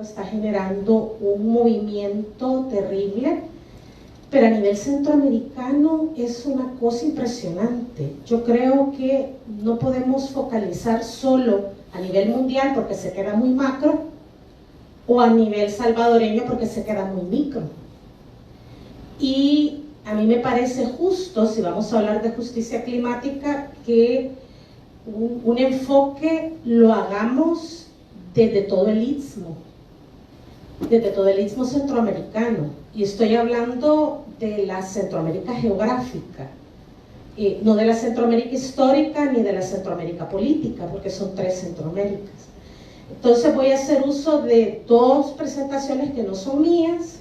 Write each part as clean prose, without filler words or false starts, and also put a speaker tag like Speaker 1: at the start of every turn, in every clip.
Speaker 1: Está generando un movimiento terrible, pero a nivel centroamericano es una cosa impresionante. Yo creo que no podemos focalizar solo a nivel mundial porque se queda muy macro, o a nivel salvadoreño porque se queda muy micro. Y a mí me parece justo, si vamos a hablar de justicia climática, que un enfoque lo hagamos desde todo el istmo centroamericano, y estoy hablando de la Centroamérica geográfica, no de la Centroamérica histórica ni de la Centroamérica política, porque son 3 Centroaméricas. Entonces voy a hacer uso de 2 presentaciones que no son mías,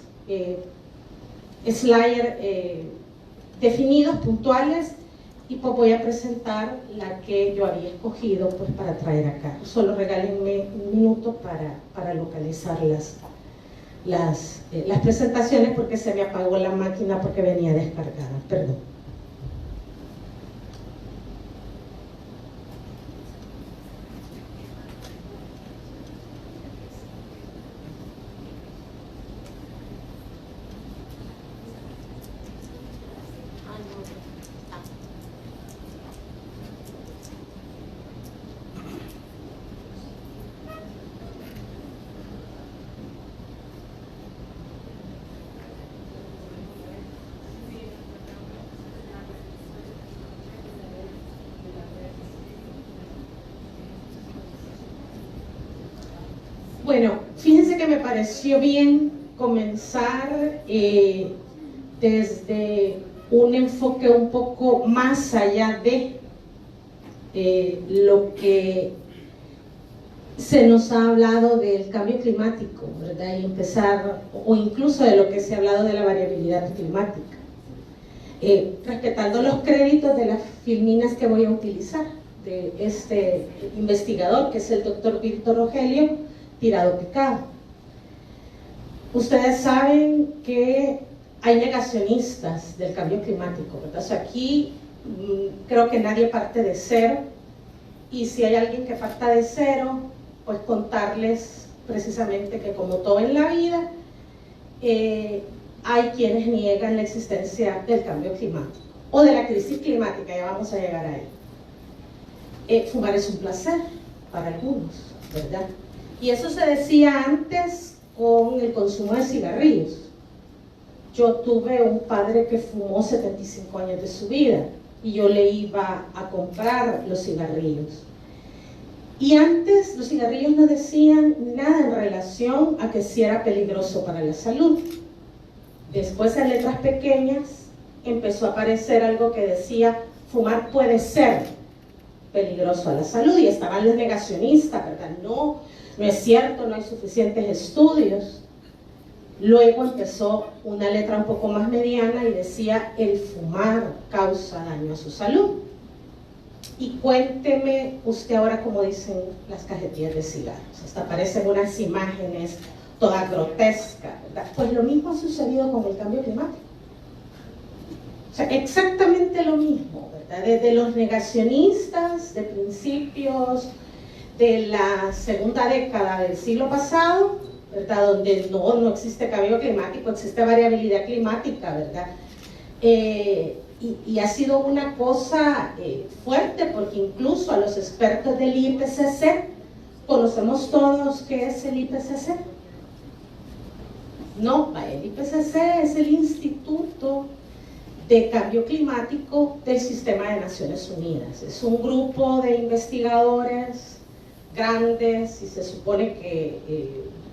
Speaker 1: slides definidos, puntuales, y pues voy a presentar la que yo había escogido pues para traer acá. Solo regálenme un minuto para localizar las presentaciones, porque se me apagó la máquina porque venía descargada, perdón. Bueno, fíjense que me pareció bien comenzar desde un enfoque un poco más allá de lo que se nos ha hablado del cambio climático, ¿verdad? Y empezar, o incluso de lo que se ha hablado de la variabilidad climática, respetando los créditos de las filminas que voy a utilizar, de este investigador, que es el doctor Víctor Rogelio Tirado Picado. Ustedes saben que hay negacionistas del cambio climático, ¿verdad? O sea, aquí creo que nadie parte de cero, y si hay alguien que parta de cero, pues contarles precisamente que, como todo en la vida, hay quienes niegan la existencia del cambio climático o de la crisis climática. Ya vamos a llegar ahí. Fumar es un placer para algunos, ¿verdad? Y eso se decía antes con el consumo de cigarrillos. Yo tuve un padre que fumó 75 años de su vida, y yo le iba a comprar los cigarrillos. Y antes los cigarrillos no decían nada en relación a que si era peligroso para la salud. Después, en letras pequeñas, empezó a aparecer algo que decía: fumar puede ser peligroso a la salud, y estaban los negacionistas, ¿verdad? No es cierto, no hay suficientes estudios. Luego empezó una letra un poco más mediana y decía: el fumar causa daño a su salud. Y cuénteme usted ahora cómo dicen las cajetillas de cigarros. Hasta aparecen unas imágenes todas grotescas, ¿verdad? Pues lo mismo ha sucedido con el cambio climático. O sea, exactamente lo mismo, ¿verdad? Desde los negacionistas de principios de la segunda década del siglo pasado, ¿verdad? Donde no existe cambio climático, existe variabilidad climática, ¿verdad? Y ha sido una cosa fuerte, porque incluso a los expertos del IPCC, ¿conocemos todos qué es el IPCC? No, el IPCC es el Instituto de Cambio Climático del Sistema de Naciones Unidas. Es un grupo de investigadores grandes, y se supone que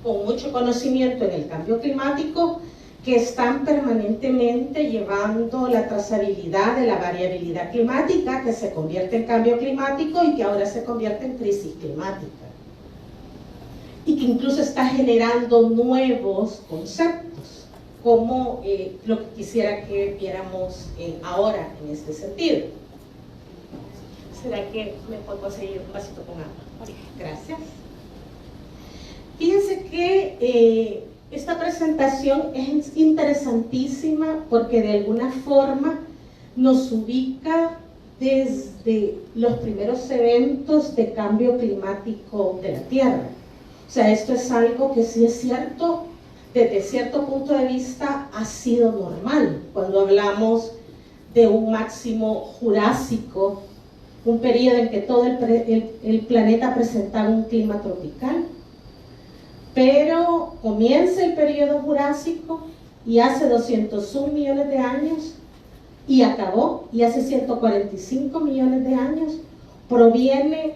Speaker 1: con mucho conocimiento en el cambio climático, que están permanentemente llevando la trazabilidad de la variabilidad climática, que se convierte en cambio climático y que ahora se convierte en crisis climática, y que incluso está generando nuevos conceptos, como lo que quisiera que viéramos ahora en este sentido. ¿Será que me puedo conseguir un vasito con agua? Gracias. Fíjense que esta presentación es interesantísima, porque de alguna forma nos ubica desde los primeros eventos de cambio climático de la Tierra. O sea, esto es algo que sí es cierto, desde cierto punto de vista ha sido normal. Cuando hablamos de un máximo jurásico, un periodo en que todo el planeta presentaba un clima tropical, pero comienza el periodo jurásico y hace 201 millones de años y acabó, y hace 145 millones de años proviene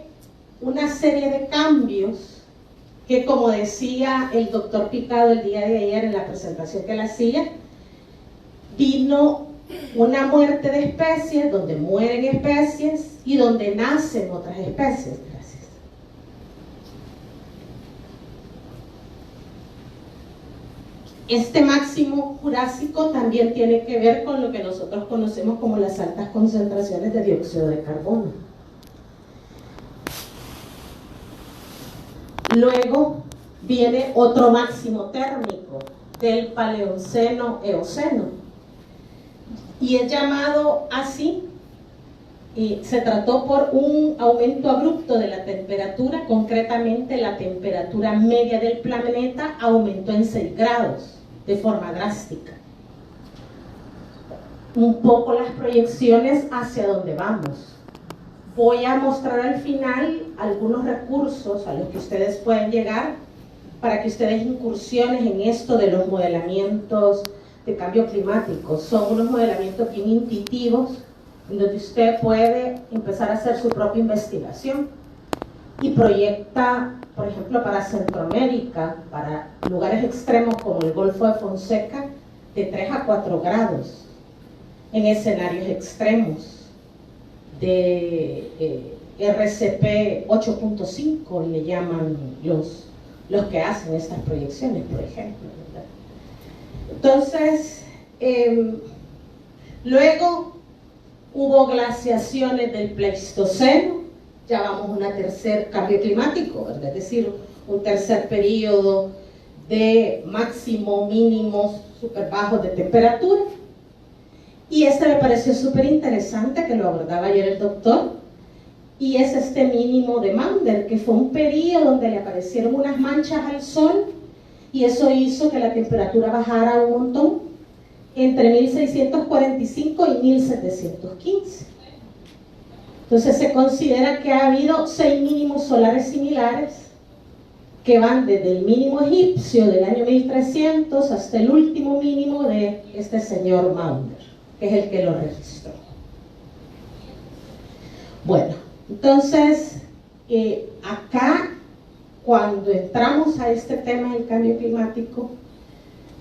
Speaker 1: una serie de cambios que, como decía el doctor Picado el día de ayer en la presentación que él hacía, vino una muerte de especies, donde mueren especies y donde nacen otras especies. Gracias. Este máximo jurásico también tiene que ver con lo que nosotros conocemos como las altas concentraciones de dióxido de carbono. Luego viene otro máximo térmico del Paleoceno-Eoceno, y es llamado así, y se trató por un aumento abrupto de la temperatura. Concretamente, la temperatura media del planeta aumentó en 6 grados de forma drástica. Un poco las proyecciones hacia dónde vamos. Voy a mostrar al final algunos recursos a los que ustedes pueden llegar para que ustedes incursionen en esto de los modelamientos de cambio climático. Son unos modelamientos bien intuitivos, en donde usted puede empezar a hacer su propia investigación y proyecta, por ejemplo, para Centroamérica, para lugares extremos como el Golfo de Fonseca, de 3 a 4 grados, en escenarios extremos, de RCP 8.5 le llaman los que hacen estas proyecciones, por ejemplo, ¿verdad? Entonces, luego hubo glaciaciones del Pleistoceno, ya vamos a un tercer cambio climático, ¿verdad? Es decir, un tercer periodo de máximo, mínimos, súper bajos de temperatura. Y este me pareció súper interesante, que lo abordaba ayer el doctor, y es este mínimo de Maunder, que fue un periodo donde le aparecieron unas manchas al sol, y eso hizo que la temperatura bajara un montón, entre 1645 y 1715. Entonces se considera que ha habido 6 mínimos solares similares, que van desde el mínimo egipcio del año 1300 hasta el último mínimo de este señor Maunder, que es el que lo registró. Bueno, entonces acá, cuando entramos a este tema del cambio climático,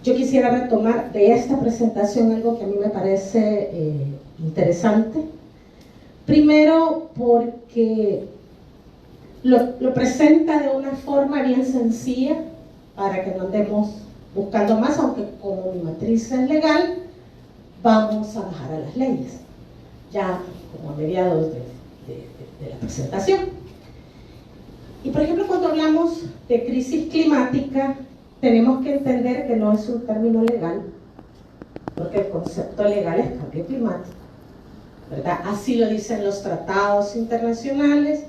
Speaker 1: yo quisiera retomar de esta presentación algo que a mí me parece interesante. Primero, porque lo presenta de una forma bien sencilla, para que no andemos buscando más, aunque como mi matriz es legal, vamos a bajar a las leyes, ya como a mediados de la presentación. Y por ejemplo, cuando hablamos de crisis climática, tenemos que entender que no es un término legal, porque el concepto legal es cambio climático, ¿verdad? Así lo dicen los tratados internacionales,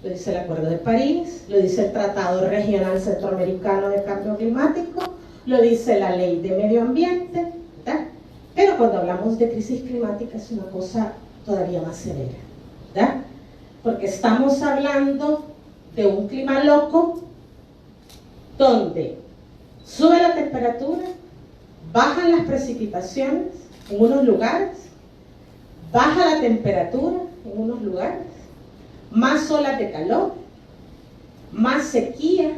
Speaker 1: lo dice el Acuerdo de París, lo dice el Tratado Regional Centroamericano de Cambio Climático, lo dice la Ley de Medio Ambiente, ¿verdad? Pero cuando hablamos de crisis climática es una cosa todavía más severa, ¿verdad? Porque estamos hablando de un clima loco, donde sube la temperatura, bajan las precipitaciones en unos lugares, baja la temperatura en unos lugares, más olas de calor, más sequía,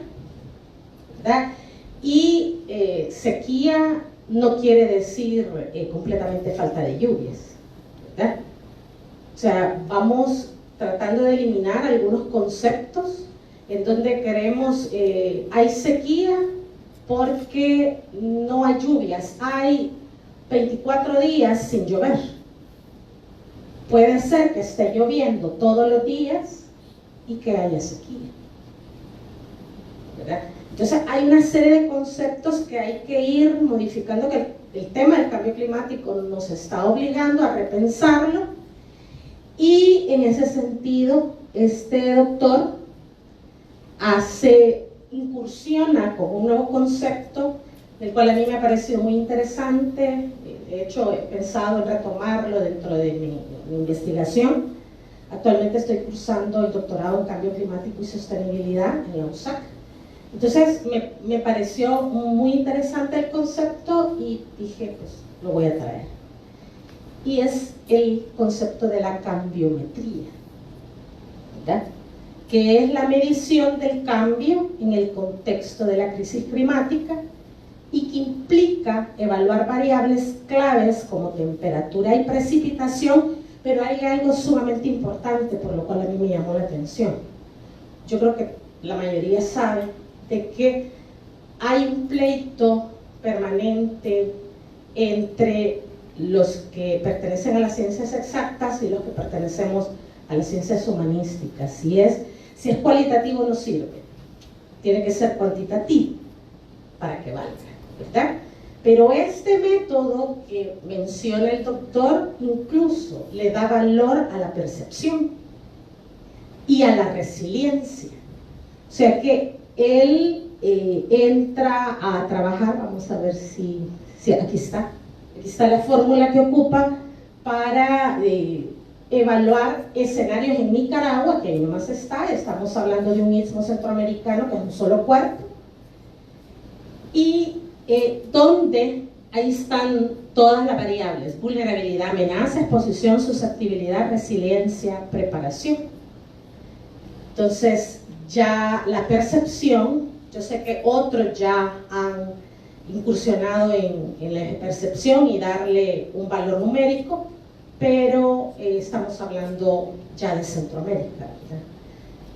Speaker 1: ¿verdad? Y sequía no quiere decir completamente falta de lluvias, ¿verdad? O sea, vamos tratando de eliminar algunos conceptos en donde creemos hay sequía porque no hay lluvias, hay 24 días sin llover. Puede ser que esté lloviendo todos los días y que haya sequía, ¿verdad? Entonces hay una serie de conceptos que hay que ir modificando, que el tema del cambio climático nos está obligando a repensarlo, y en ese sentido este doctor hace incursiona con un nuevo concepto, del cual a mí me ha parecido muy interesante. De hecho, he pensado en retomarlo dentro de mi investigación. Actualmente estoy cursando el doctorado en Cambio Climático y Sostenibilidad en la USAC. Entonces, me pareció muy interesante el concepto y dije, pues, lo voy a traer. Y es el concepto de la cambiometría, ¿verdad?, que es la medición del cambio en el contexto de la crisis climática y que implica evaluar variables claves como temperatura y precipitación, pero hay algo sumamente importante por lo cual a mí me llamó la atención. Yo creo que la mayoría sabe de que hay un pleito permanente entre los que pertenecen a las ciencias exactas y los que pertenecemos a las ciencias humanísticas. Si es cualitativo no sirve, tiene que ser cuantitativo para que valga, ¿verdad? Pero este método que menciona el doctor incluso le da valor a la percepción y a la resiliencia. O sea que él entra a trabajar, vamos a ver si aquí está la fórmula que ocupa para evaluar escenarios en Nicaragua, que ahí nomás estamos hablando de un istmo centroamericano que es un solo cuerpo, y donde ahí están todas las variables: vulnerabilidad, amenaza, exposición, susceptibilidad, resiliencia, preparación. Entonces, ya la percepción, yo sé que otros ya han incursionado en la percepción y darle un valor numérico, pero estamos hablando ya de Centroamérica, ¿verdad?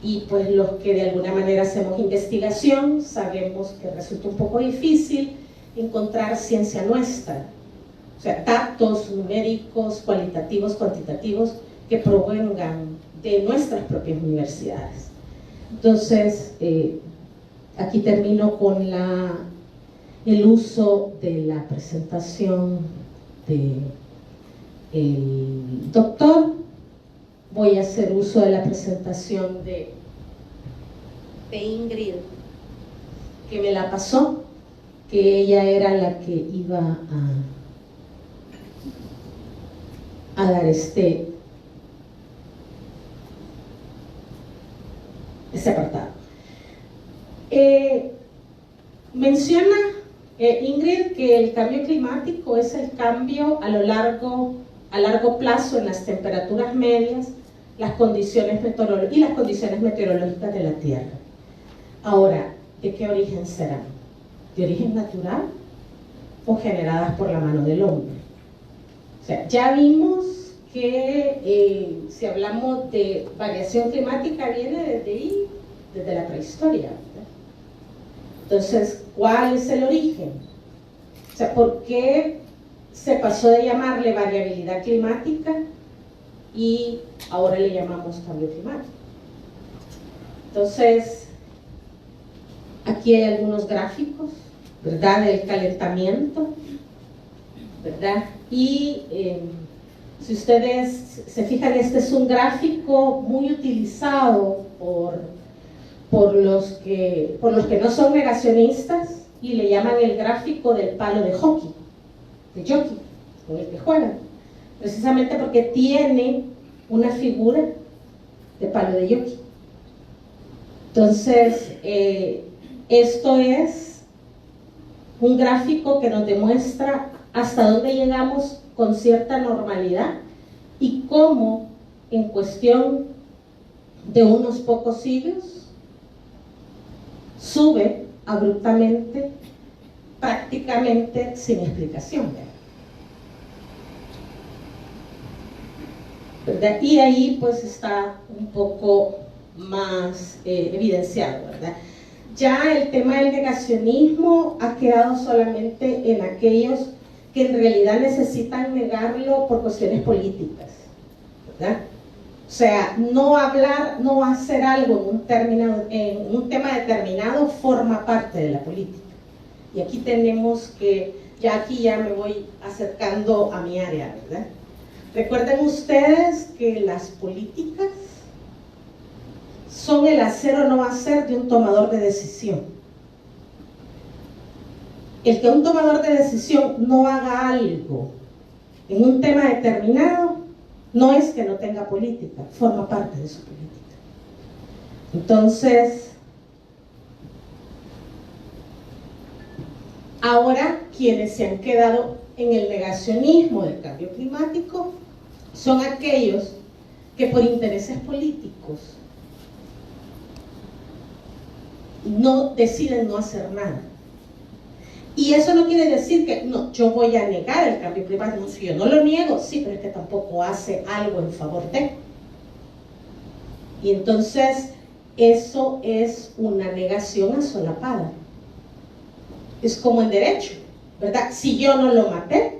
Speaker 1: Y pues los que de alguna manera hacemos investigación sabemos que resulta un poco difícil encontrar ciencia nuestra, o sea, datos numéricos, cualitativos, cuantitativos, que provengan de nuestras propias universidades. Entonces, aquí termino con el uso de la presentación del doctor. Voy a hacer uso de la presentación de Ingrid, que me la pasó, que ella era la que iba a dar ese apartado. Menciona Ingrid que el cambio climático es el cambio a largo plazo en las temperaturas medias, las condiciones meteorológicas de la Tierra. Ahora, ¿de qué origen serán? ¿De origen natural o generadas por la mano del hombre? O sea, ya vimos que si hablamos de variación climática viene desde la prehistoria, ¿verdad? Entonces, ¿cuál es el origen? O sea, ¿por qué se pasó de llamarle variabilidad climática y ahora le llamamos cambio climático? Entonces, aquí hay algunos gráficos, ¿verdad?, del calentamiento, ¿verdad? Y si ustedes se fijan, este es un gráfico muy utilizado por los que no son negacionistas y le llaman el gráfico del palo de hockey, de jockey, con el que juegan, precisamente porque tiene una figura de palo de jockey. Entonces, esto es un gráfico que nos demuestra hasta dónde llegamos con cierta normalidad y cómo en cuestión de unos pocos siglos sube abruptamente, prácticamente sin explicación, ¿verdad? Y ahí pues está un poco más evidenciado, ¿verdad? Ya el tema del negacionismo ha quedado solamente en aquellos que en realidad necesitan negarlo por cuestiones políticas, ¿verdad? O sea, no hacer algo en un tema determinado forma parte de la política. Y aquí tenemos que, aquí ya me voy acercando a mi área, ¿verdad? Recuerden ustedes que las políticas son el hacer o no hacer de un tomador de decisión. El que un tomador de decisión no haga algo en un tema determinado, no es que no tenga política, forma parte de su política. Entonces, ahora quienes se han quedado en el negacionismo del cambio climático son aquellos que por intereses políticos deciden no hacer nada. Y eso no quiere decir que no, yo voy a negar el cambio climático. Si yo no lo niego, sí, pero es que tampoco hace algo en favor de. Y entonces eso es una negación solapada. Es como en derecho, ¿verdad? Si yo no lo maté,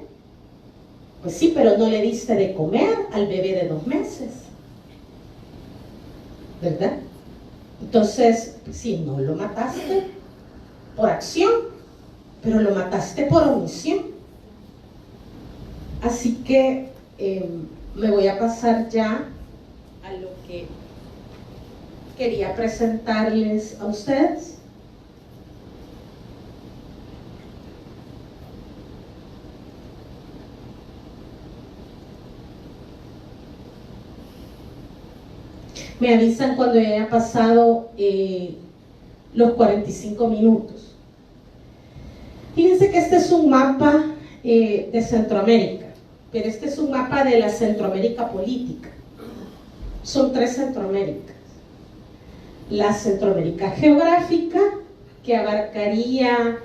Speaker 1: pues sí, pero no le diste de comer al bebé de 2 meses, ¿verdad? Entonces, si no lo mataste por acción, pero lo mataste por omisión. Así que me voy a pasar ya a lo que quería presentarles a ustedes. Me avisan cuando ya haya pasado los 45 minutos. Fíjense que este es un mapa de Centroamérica, pero este es un mapa de la Centroamérica política. Son 3 Centroaméricas. La Centroamérica geográfica, que abarcaría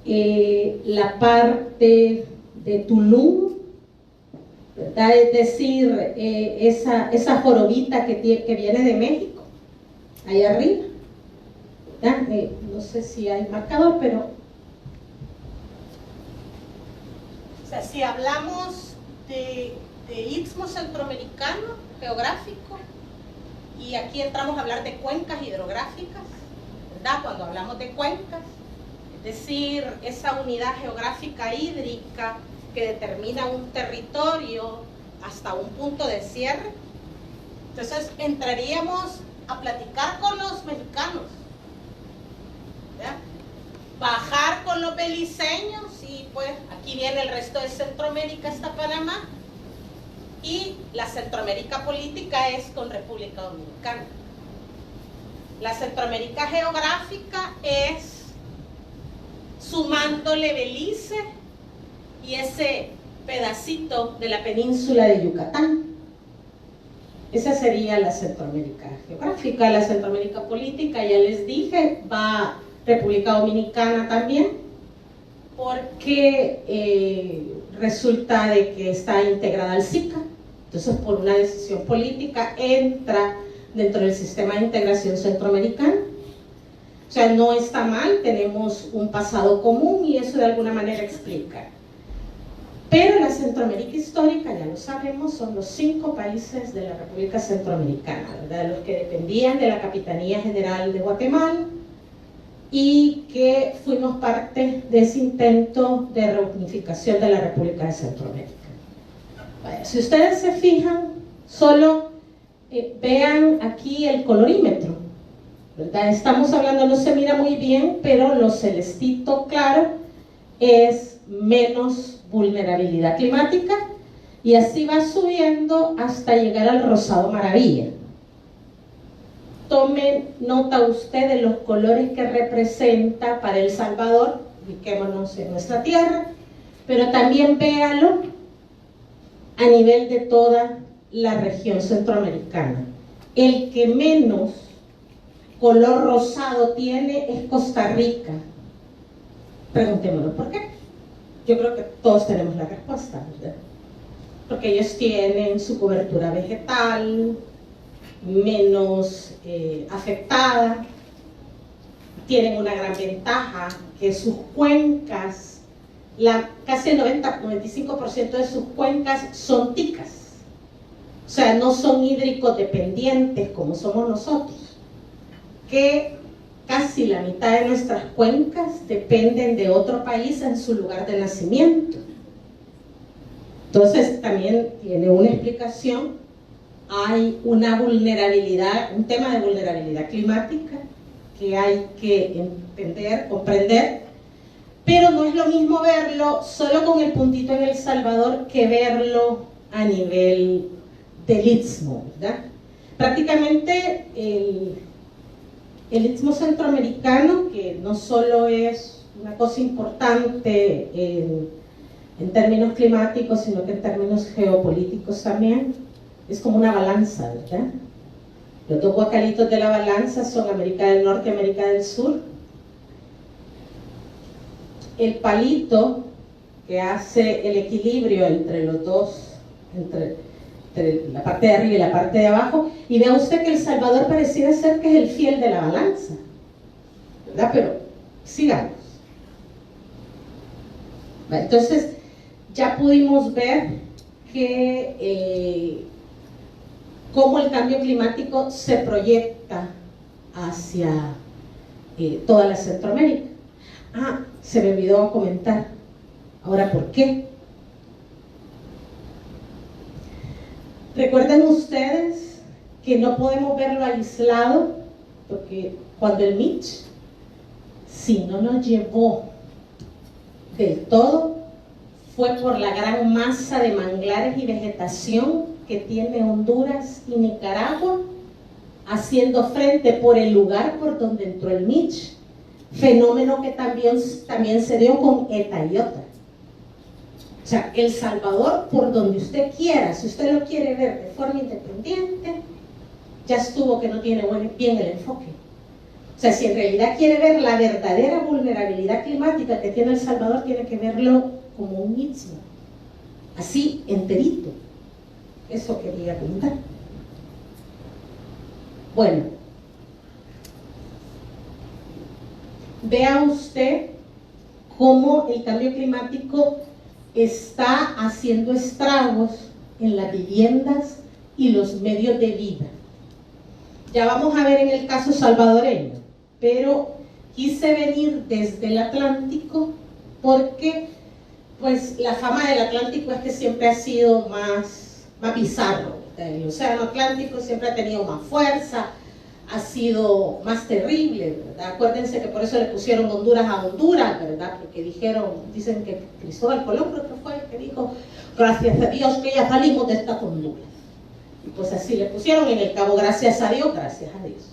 Speaker 1: la parte de Tulum, ¿verdad? Es decir, esa jorobita que viene de México, ahí arriba. No sé si hay marcador, pero... O sea, si hablamos de istmo centroamericano geográfico, y aquí entramos a hablar de cuencas hidrográficas, ¿verdad? Cuando hablamos de cuencas, es decir, esa unidad geográfica hídrica que determina un territorio hasta un punto de cierre. Entonces entraríamos a platicar con los mexicanos, ¿verdad? Bajar con los beliceños, y pues aquí viene el resto de Centroamérica hasta Panamá, y la Centroamérica política es con República Dominicana. La Centroamérica geográfica es sumándole Belice y ese pedacito de la península de Yucatán. Esa sería la Centroamérica geográfica. La Centroamérica política, ya les dije, va República Dominicana también, porque resulta de que está integrada al SICA. Entonces, por una decisión política, entra dentro del sistema de integración centroamericano. O sea, no está mal, tenemos un pasado común y eso de alguna manera explica. Pero la Centroamérica histórica, ya lo sabemos, son los 5 países de la República Centroamericana, ¿verdad? Los que dependían de la Capitanía General de Guatemala y que fuimos parte de ese intento de reunificación de la República de Centroamérica. Bueno, si ustedes se fijan, solo vean aquí el colorímetro, ¿verdad? Estamos hablando, no se mira muy bien, pero lo celestito claro es menos vulnerabilidad climática, y así va subiendo hasta llegar al rosado maravilla. Tomen nota usted de los colores que representa para El Salvador, ubiquémonos en nuestra tierra, pero también véalo a nivel de toda la región centroamericana. El que menos color rosado tiene es Costa Rica. Preguntémonos por qué. Yo creo que todos tenemos la respuesta, ¿verdad? Porque ellos tienen su cobertura vegetal menos afectada, tienen una gran ventaja, que sus cuencas, casi el 90-95% de sus cuencas son ticas, o sea, no son hídricos dependientes como somos nosotros, que casi la mitad de nuestras cuencas dependen de otro país en su lugar de nacimiento. Entonces también tiene una explicación hay una vulnerabilidad, un tema de vulnerabilidad climática que hay que entender, comprender, pero no es lo mismo verlo solo con el puntito en El Salvador que verlo a nivel del Istmo, ¿verdad? Prácticamente el Istmo centroamericano, que no solo es una cosa importante en términos climáticos, sino que en términos geopolíticos también, es como una balanza, ¿verdad? Los dos guacalitos de la balanza son América del Norte y América del Sur. El palito que hace el equilibrio entre los dos, entre la parte de arriba y la parte de abajo, y vea usted que El Salvador pareciera ser que es el fiel de la balanza, ¿verdad? Pero sigamos. Entonces ya pudimos ver que cómo el cambio climático se proyecta hacia toda la Centroamérica. Ah, se me olvidó comentar. Ahora, ¿por qué? Recuerden ustedes que no podemos verlo aislado, porque cuando el Mitch, si no nos llevó del todo, fue por la gran masa de manglares y vegetación que tiene Honduras y Nicaragua, haciendo frente por el lugar por donde entró el Mitch, fenómeno que también se dio con Eta y Iota. O sea, El Salvador, por donde usted quiera, si usted lo quiere ver de forma independiente, ya estuvo que no tiene bien el enfoque. O sea, si en realidad quiere ver la verdadera vulnerabilidad climática que tiene El Salvador, tiene que verlo como un istmo, así enterito. Eso quería comentar. Bueno, vea usted cómo el cambio climático está haciendo estragos en las viviendas y los medios de vida. Ya vamos a ver en el caso salvadoreño, pero quise venir desde el Atlántico porque pues la fama del Atlántico es que siempre ha sido más bizarro. El océano Atlántico siempre ha tenido más fuerza, ha sido más terrible, ¿verdad? Acuérdense que por eso le pusieron Honduras a Honduras, ¿verdad? Porque dicen que Cristóbal Colón creo que fue el que dijo, gracias a Dios que ya salimos de esta Honduras. Y pues así le pusieron en el Cabo, gracias a Dios, gracias a Dios.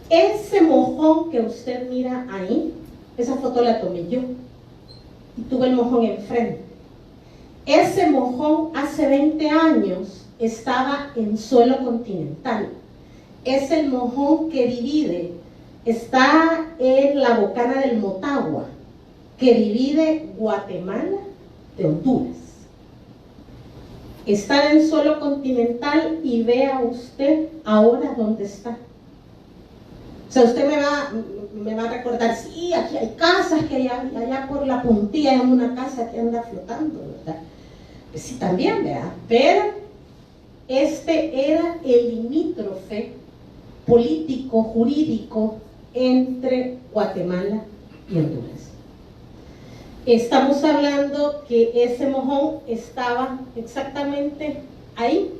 Speaker 1: Ese mojón que usted mira ahí, esa foto la tomé yo, y tuve el mojón enfrente. Ese mojón hace 20 años estaba en suelo continental. Es el mojón que divide, está en la bocana del Motagua, que divide Guatemala de Honduras. Está en suelo continental y vea usted ahora dónde está. O sea, usted me va a recordar, sí, aquí hay casas, que allá por la puntilla hay una casa que anda flotando, ¿verdad? Pues sí, también, ¿verdad? Pero este era el limítrofe político, jurídico entre Guatemala y Honduras. Estamos hablando que ese mojón estaba exactamente ahí,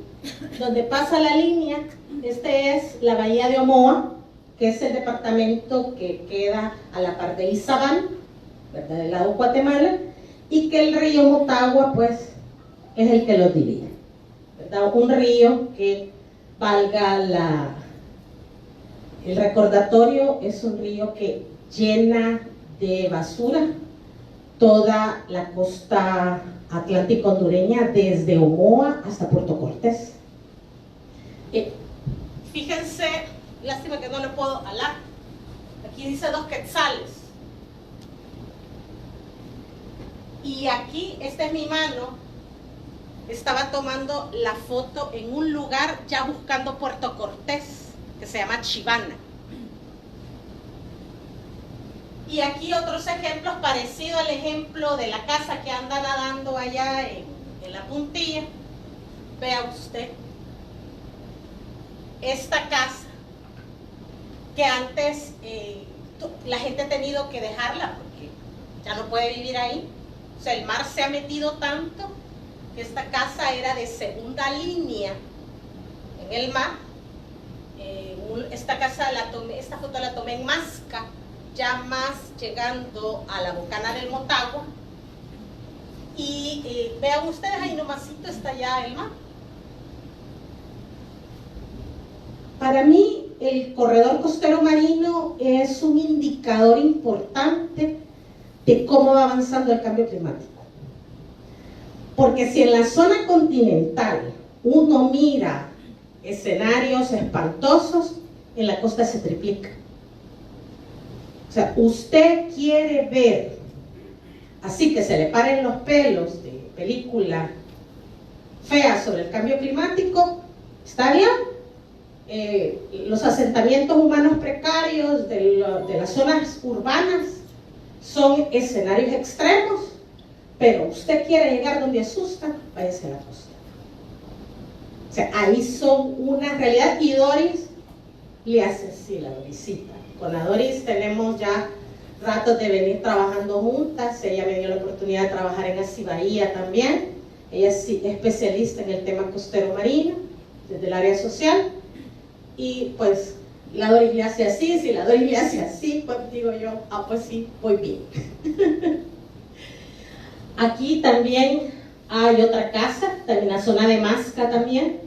Speaker 1: donde pasa la línea. Este es la bahía de Omoa, que es el departamento que queda a la par de Izabal, ¿verdad?, del lado de Guatemala, y que el río Motagua, pues, es el que los divide, ¿verdad? Un río que, valga el recordatorio, es un río que llena de basura toda la costa atlántica hondureña, desde Omoa hasta Puerto Cortés. Fíjense, lástima que no lo puedo alar, aquí dice 2 quetzales, y aquí, esta es mi mano, estaba tomando la foto en un lugar ya buscando Puerto Cortés, que se llama Chivana. Y aquí otros ejemplos parecidos al ejemplo de la casa que anda nadando allá en la puntilla. Vea usted, esta casa que antes la gente ha tenido que dejarla porque ya no puede vivir ahí. O sea, el mar se ha metido tanto que esta casa era de segunda línea en el mar. Esta foto la tomé en Masca, ya más llegando a la Bocana del Motagua. Y vean ustedes, ahí nomasito está ya el mar. Para mí, el corredor costero marino es un indicador importante de cómo va avanzando el cambio climático. Porque si en la zona continental uno mira escenarios espantosos, en la costa se triplica. O sea, usted quiere ver, así que se le paren los pelos de película fea sobre el cambio climático, ¿está bien? Los asentamientos humanos precarios de las zonas urbanas son escenarios extremos, pero usted quiere llegar donde asusta, váyase a la costa. O sea, ahí son una realidad. Y Doris le hace así la Dorisita. Con la Doris tenemos ya ratos de venir trabajando juntas. Ella me dio la oportunidad de trabajar en Así Bahía también. Ella es especialista en el tema costero marino, desde el área social. Y pues la Doris le hace así, si la Doris le hace así, pues digo yo, pues sí, voy bien. Aquí también hay otra casa, en la zona de Masca también,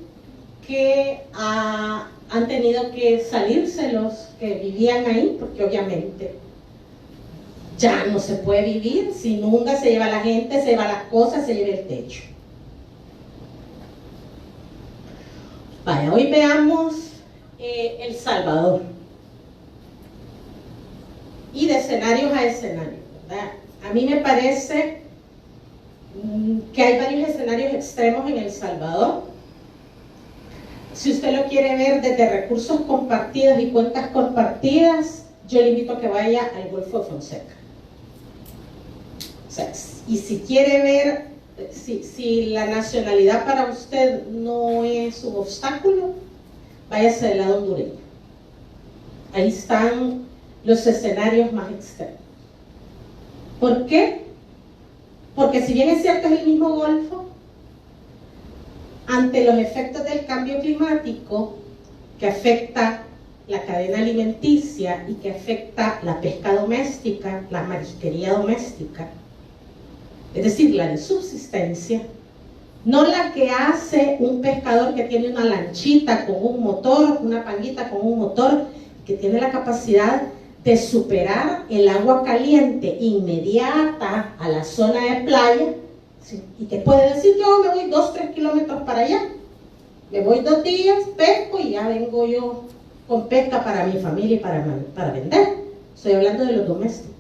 Speaker 1: que han tenido que salirse los que vivían ahí, porque obviamente ya no se puede vivir, se inunda, se lleva la gente, se lleva las cosas, se lleva el techo. Vaya, hoy veamos El Salvador. Y de escenarios a escenarios, ¿verdad? A mí me parece que hay varios escenarios extremos en El Salvador. Si usted lo quiere ver desde recursos compartidos y cuentas compartidas, yo le invito a que vaya al Golfo de Fonseca. O sea, y si quiere ver, si la nacionalidad para usted no es un obstáculo, váyase del lado hondureño. Ahí están los escenarios más extremos. ¿Por qué? Porque si bien es cierto es el mismo Golfo, ante los efectos del cambio climático que afecta la cadena alimenticia y que afecta la pesca doméstica, la marisquería doméstica, es decir, la de subsistencia, no la que hace un pescador que tiene una lanchita con un motor, una panguita con un motor, que tiene la capacidad de superar el agua caliente inmediata a la zona de playa, ¿sí? Y que puede decir, yo me voy 2-3 kilómetros para allá, me voy 2 días, pesco y ya vengo yo con pesca para mi familia y para vender. Estoy hablando de los domésticos.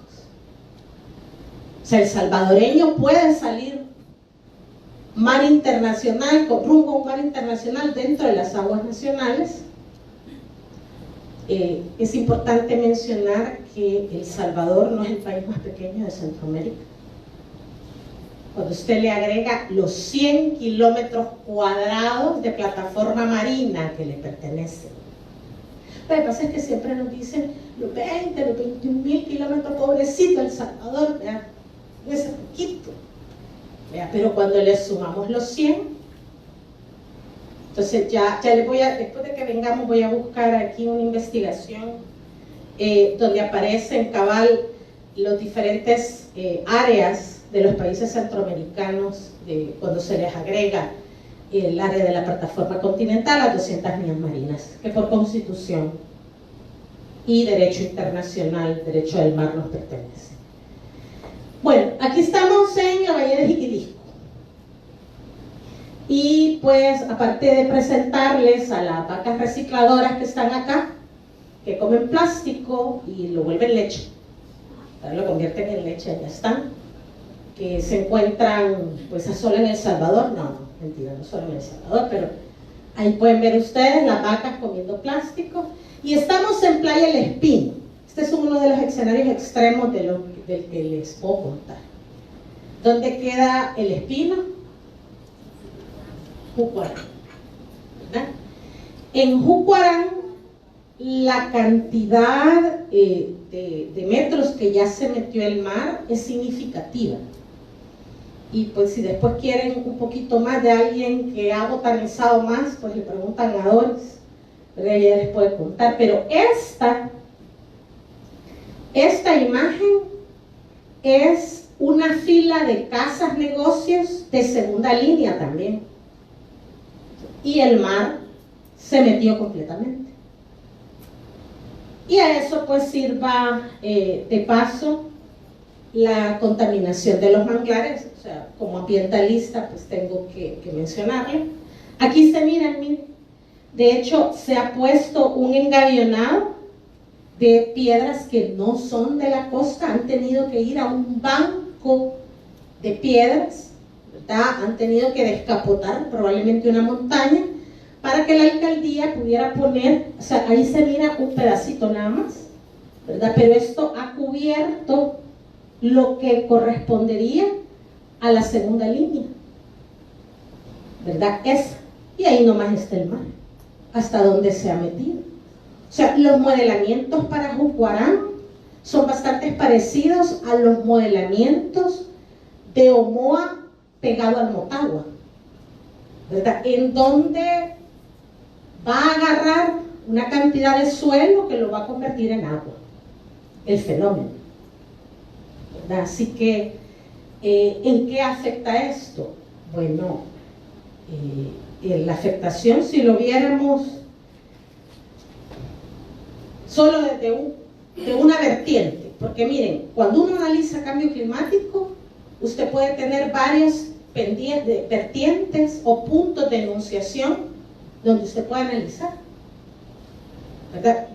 Speaker 1: O sea, el salvadoreño puede salir mar internacional, con rumbo a un mar internacional dentro de las aguas nacionales. Es importante mencionar que El Salvador no es el país más pequeño de Centroamérica. Cuando usted le agrega los 100 kilómetros cuadrados de plataforma marina que le pertenecen. Lo que pasa es que siempre nos dicen los 20, los 21.000 kilómetros, pobrecito El Salvador, ¿verdad? Ese poquito, ¿verdad? Pero cuando le sumamos los 100, entonces ya les voy a, después de que vengamos voy a buscar aquí una investigación donde aparecen cabal los diferentes áreas de los países centroamericanos cuando se les agrega el área de la plataforma continental a 200 millas marinas, que por constitución y derecho internacional, derecho del mar nos pertenece. Bueno, aquí estamos en la bahía de Jiquilisco. Y pues, aparte de presentarles a las vacas recicladoras que están acá, que comen plástico y lo vuelven leche, ahora lo convierten en leche, ya están, que se encuentran pues solo en El Salvador, no, mentira, no solo en El Salvador, pero ahí pueden ver ustedes las vacas comiendo plástico. Y estamos en Playa El Espino. Este es uno de los escenarios extremos del que les puedo contar. ¿Dónde queda El Espino? Jucuarán, ¿verdad? En Jucuarán la cantidad de metros que ya se metió el mar es significativa. Y pues si después quieren un poquito más de alguien que ha botanizado más, pues le preguntan a Doris, pero ella les puede contar. Pero esta imagen es una fila de casas, negocios de segunda línea también. Y el mar se metió completamente. Y a eso pues sirva de paso la contaminación de los manglares. O sea, como ambientalista pues tengo que mencionarlo. Aquí se miran, miren, de hecho se ha puesto un engavionado de piedras que no son de la costa, han tenido que ir a un banco de piedras, ¿verdad? Han tenido que descapotar probablemente una montaña para que la alcaldía pudiera poner, o sea, ahí se mira un pedacito nada más, ¿verdad? Pero esto ha cubierto lo que correspondería a la segunda línea, ¿verdad? Esa. Y ahí nomás está el mar, hasta donde se ha metido. O sea, los modelamientos para Jucuarán son bastante parecidos a los modelamientos de Omoa pegado al Motagua, ¿verdad? En donde va a agarrar una cantidad de suelo que lo va a convertir en agua, el fenómeno, ¿verdad? Así que, ¿en qué afecta esto? Bueno, la afectación, si lo viéramos solo de una vertiente, porque miren, cuando uno analiza cambio climático, usted puede tener varias vertientes o puntos de enunciación donde usted puede analizar, ¿verdad?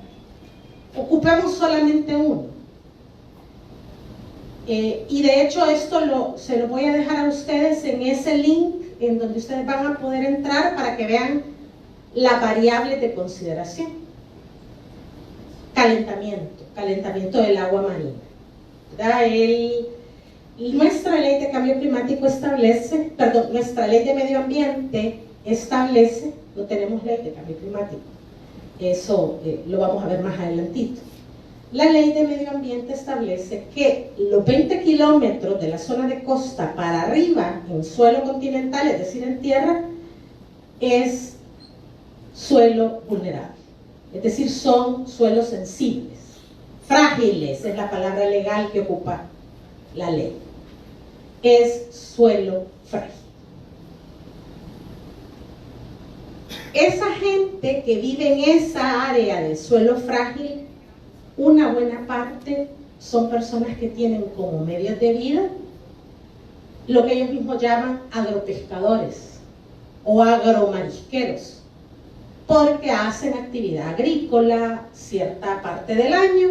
Speaker 1: Ocupemos solamente uno. Y de hecho esto se lo voy a dejar a ustedes en ese link en donde ustedes van a poder entrar para que vean las variables de consideración. Calentamiento del agua marina, ¿verdad? Nuestra ley de cambio climático establece, perdón, nuestra ley de medio ambiente establece, no tenemos ley de cambio climático, eso lo vamos a ver más adelantito. La ley de medio ambiente establece que los 20 kilómetros de la zona de costa para arriba en suelo continental, es decir, en tierra, es suelo vulnerable. Es decir, son suelos sensibles, frágiles, es la palabra legal que ocupa la ley. Es suelo frágil. Esa gente que vive en esa área de suelo frágil, una buena parte son personas que tienen como medios de vida lo que ellos mismos llaman agropescadores o agromarisqueros, porque hacen actividad agrícola cierta parte del año,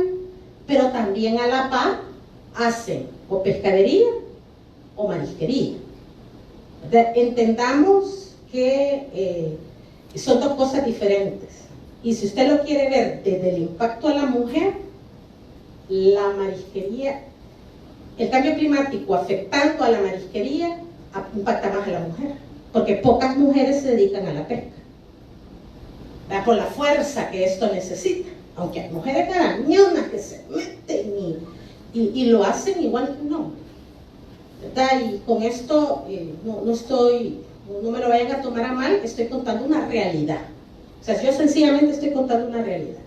Speaker 1: pero también a la par hacen o pescadería o marisquería. Entendamos que son dos cosas diferentes. Y si usted lo quiere ver desde el impacto a la mujer, la marisquería, el cambio climático afectando a la marisquería impacta más a la mujer, porque pocas mujeres se dedican a la pesca, ¿verdad? Por la fuerza que esto necesita, aunque hay mujeres carañonas que se meten y lo hacen igual que un hombre, ¿verdad? Y con esto no me lo vayan a tomar a mal, estoy contando una realidad. O sea, yo sencillamente estoy contando una realidad.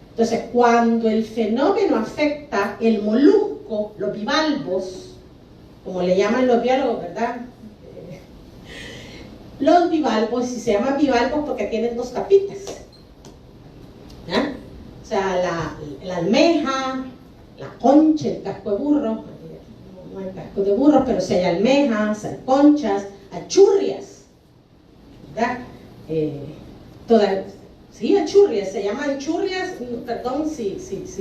Speaker 1: Entonces, cuando el fenómeno afecta el molusco, los bivalvos, como le llaman los biólogos, ¿verdad? Los bivalvos, si se llaman bivalvos porque tienen dos tapitas, ¿ya? O sea, la almeja, la concha, el casco de burro, no hay casco de burro, pero si hay almejas, hay conchas, hay churrias, ¿verdad? Sí, churrias, se llaman churrias, perdón si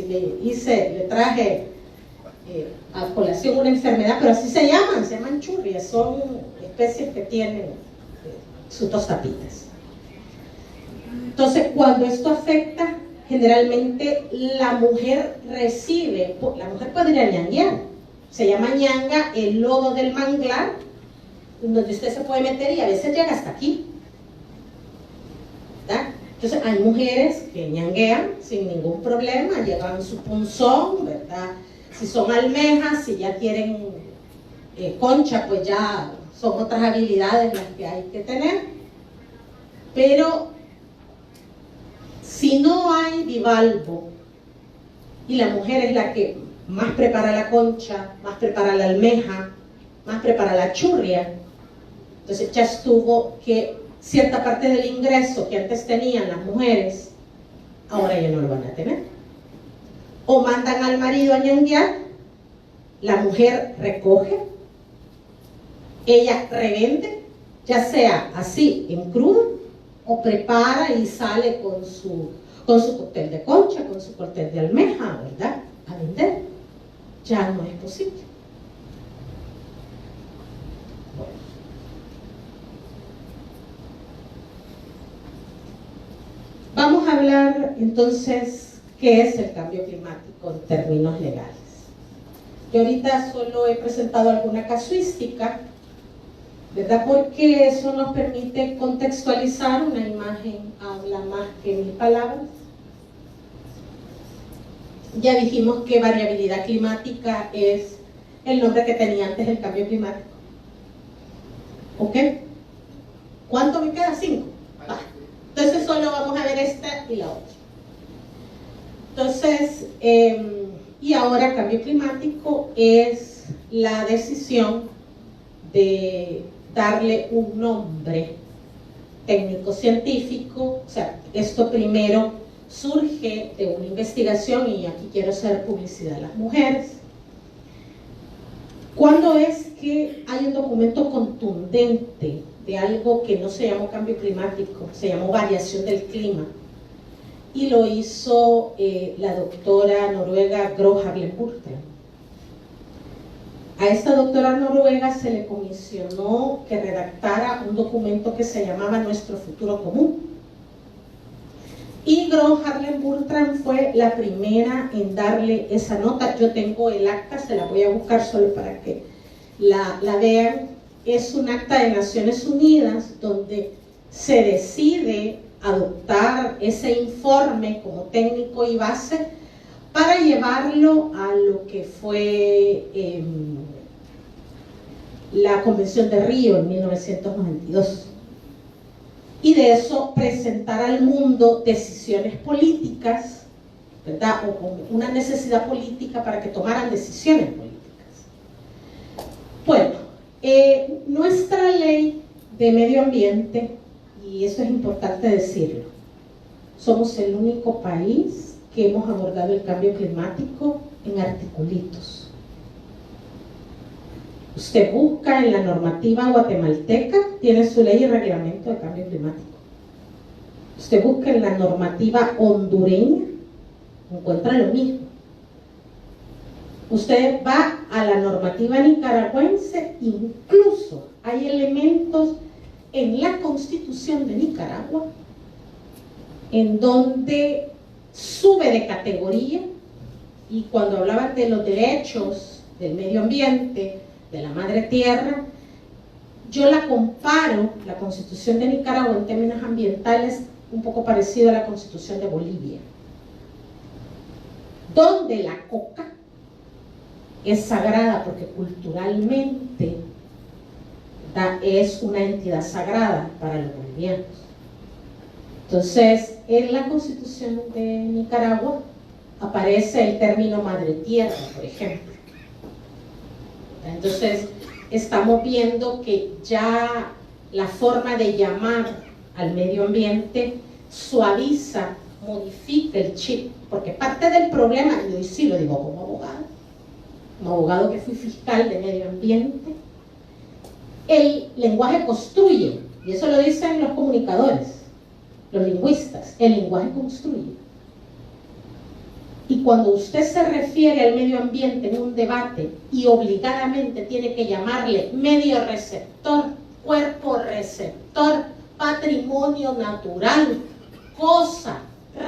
Speaker 1: le traje a colación una enfermedad, pero así se llaman churrias, son especies que tienen sus dos tapitas. Entonces, cuando esto afecta, generalmente la mujer puede ir a ñanguear, se llama ñanga el lodo del manglar, donde usted se puede meter y a veces llega hasta aquí, ¿verdad? Entonces hay mujeres que ñanguean sin ningún problema, llevan su punzón, ¿verdad? Si son almejas, si ya quieren concha, pues ya son otras habilidades las que hay que tener, pero si no hay bivalvo y la mujer es la que más prepara la concha, más prepara la almeja, más prepara la churria, entonces ya estuvo que cierta parte del ingreso que antes tenían las mujeres, ahora ya no lo van a tener. O mandan al marido a ñanguear, la mujer recoge, ella revende, ya sea así en crudo, o prepara y sale con su cóctel de concha, con su cóctel de almeja, ¿verdad? A vender. Ya no es posible. Bueno. Vamos a hablar entonces qué es el cambio climático en términos legales. Yo ahorita solo he presentado alguna casuística, ¿verdad? Porque eso nos permite contextualizar, una imagen habla más que 1000 palabras. Ya dijimos que variabilidad climática es el nombre que tenía antes el cambio climático. ¿Ok? ¿Cuánto me queda? 5. Entonces solo vamos a ver esta y la otra. Entonces, y ahora cambio climático es la decisión de darle un nombre técnico-científico. O sea, esto primero surge de una investigación, y aquí quiero hacer publicidad a las mujeres. ¿Cuándo es que hay un documento contundente de algo que no se llamó cambio climático, se llamó variación del clima? Y lo hizo la doctora noruega Gro Harlem Brundtland. A esta doctora noruega se le comisionó que redactara un documento que se llamaba Nuestro Futuro Común. Y Gro Harlem Brundtland fue la primera en darle esa nota. Yo tengo el acta, se la voy a buscar solo para que la vean. Es un acta de Naciones Unidas donde se decide adoptar ese informe como técnico y base para llevarlo a lo que fue la Convención de Río en 1992. Y de eso presentar al mundo decisiones políticas, ¿verdad? O una necesidad política para que tomaran decisiones políticas. Bueno, nuestra ley de medio ambiente, y eso es importante decirlo, somos el único país que hemos abordado el cambio climático en articulitos. Usted busca en la normativa guatemalteca, tiene su ley y reglamento de cambio climático. Usted busca en la normativa hondureña, encuentra lo mismo. Usted va a la normativa nicaragüense, incluso hay elementos en la Constitución de Nicaragua en donde sube de categoría, y cuando hablaban de los derechos del medio ambiente, de la madre tierra, yo la comparo, la Constitución de Nicaragua en términos ambientales, un poco parecido a la Constitución de Bolivia, donde la coca es sagrada porque culturalmente es una entidad sagrada para los bolivianos. Entonces, en la Constitución de Nicaragua aparece el término madre tierra, por ejemplo. Entonces, estamos viendo que ya la forma de llamar al medio ambiente suaviza, modifica el chip, porque parte del problema, y sí lo digo como abogado que fui fiscal de medio ambiente, el lenguaje construye, y eso lo dicen los comunicadores, los lingüistas, el lenguaje construye. Y cuando usted se refiere al medio ambiente en un debate y obligadamente tiene que llamarle medio receptor, cuerpo receptor, patrimonio natural, cosa,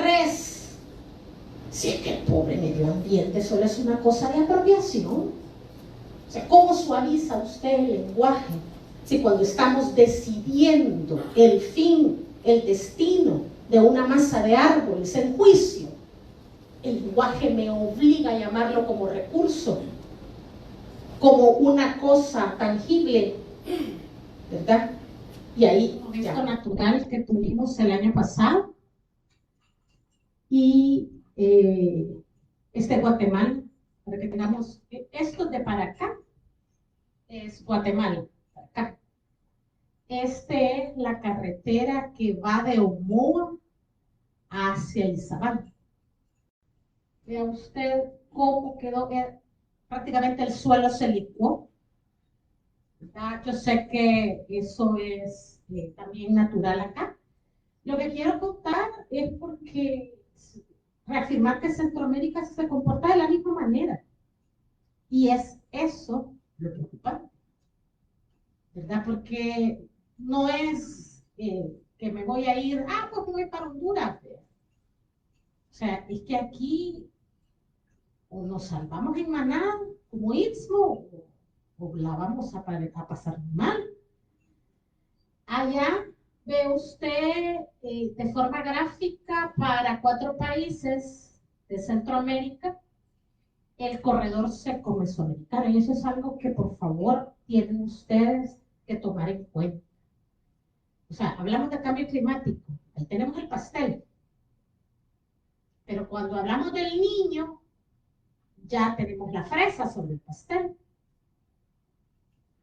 Speaker 1: res, si es que el pobre medio ambiente solo es una cosa de apropiación. O sea, ¿cómo suaviza usted el lenguaje si cuando estamos decidiendo el fin, el destino de una masa de árboles en juicio, el lenguaje me obliga a llamarlo como recurso? como una cosa tangible, ¿verdad? Y ahí
Speaker 2: esto natural que tuvimos el año pasado y Guatemala, para que tengamos esto de para acá, es Guatemala, para acá. Es la carretera que va de Omoa hacia Izabal. Vea usted cómo quedó, prácticamente el suelo se licuó. Yo sé que eso es también natural acá. Lo que quiero contar es porque reafirmar que Centroamérica se comporta de la misma manera. Y es eso lo preocupante, ¿verdad? Porque no es que me voy a ir, pues me voy para Honduras. O sea, es que aquí o nos salvamos en Maná, como Istmo, o la vamos a pasar mal. Allá ve usted de forma gráfica para 4 países de Centroamérica el corredor seco mesoamericano. Y eso es algo que por favor tienen ustedes que tomar en cuenta. O sea, hablamos de cambio climático, ahí tenemos el pastel. Pero cuando hablamos del niño, ya tenemos la fresa sobre el pastel.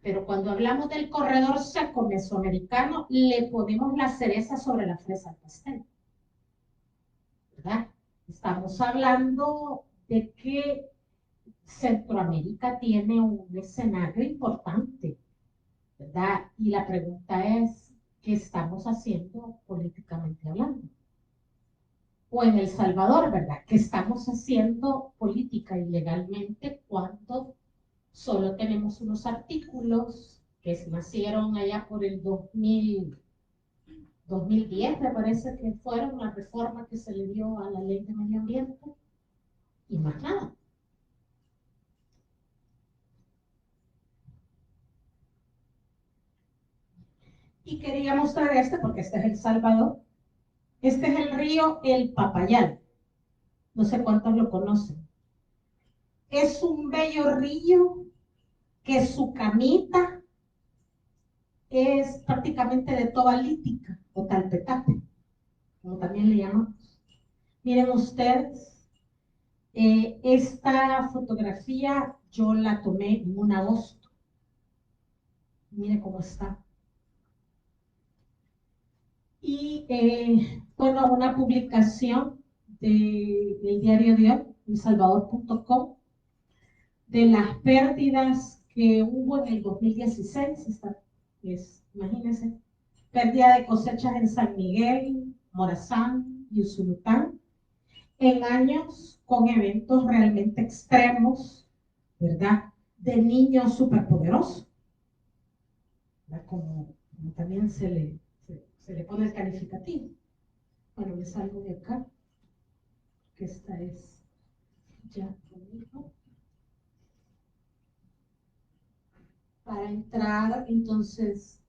Speaker 2: Pero cuando hablamos del corredor seco mesoamericano, le ponemos la cereza sobre la fresa al pastel. ¿Verdad? Estamos hablando de que Centroamérica tiene un escenario importante, ¿verdad? Y la pregunta es, ¿qué estamos haciendo políticamente hablando? O en El Salvador, ¿verdad? ¿Qué estamos haciendo política y legalmente cuando solo tenemos unos artículos que nacieron allá por el 2010, me parece que fueron la reforma que se le dio a la ley de medio ambiente, y más nada? Y quería mostrar porque este es El Salvador. Este es el río El Papayal. No sé cuántos lo conocen. Es un bello río que su camita es prácticamente de toba lítica o talpetate, como también le llamamos. Miren ustedes, esta fotografía yo la tomé en un agosto. Miren cómo está. Y bueno, una publicación del diario de hoy, elsalvador.com, de las pérdidas que hubo en el 2016. Imagínense, pérdida de cosechas en San Miguel, Morazán y Usulután, en años con eventos realmente extremos, ¿verdad? De niños superpoderosos, como también se le pone el calificativo. Bueno, me salgo de acá, que esta es ya conmigo. Para entrar entonces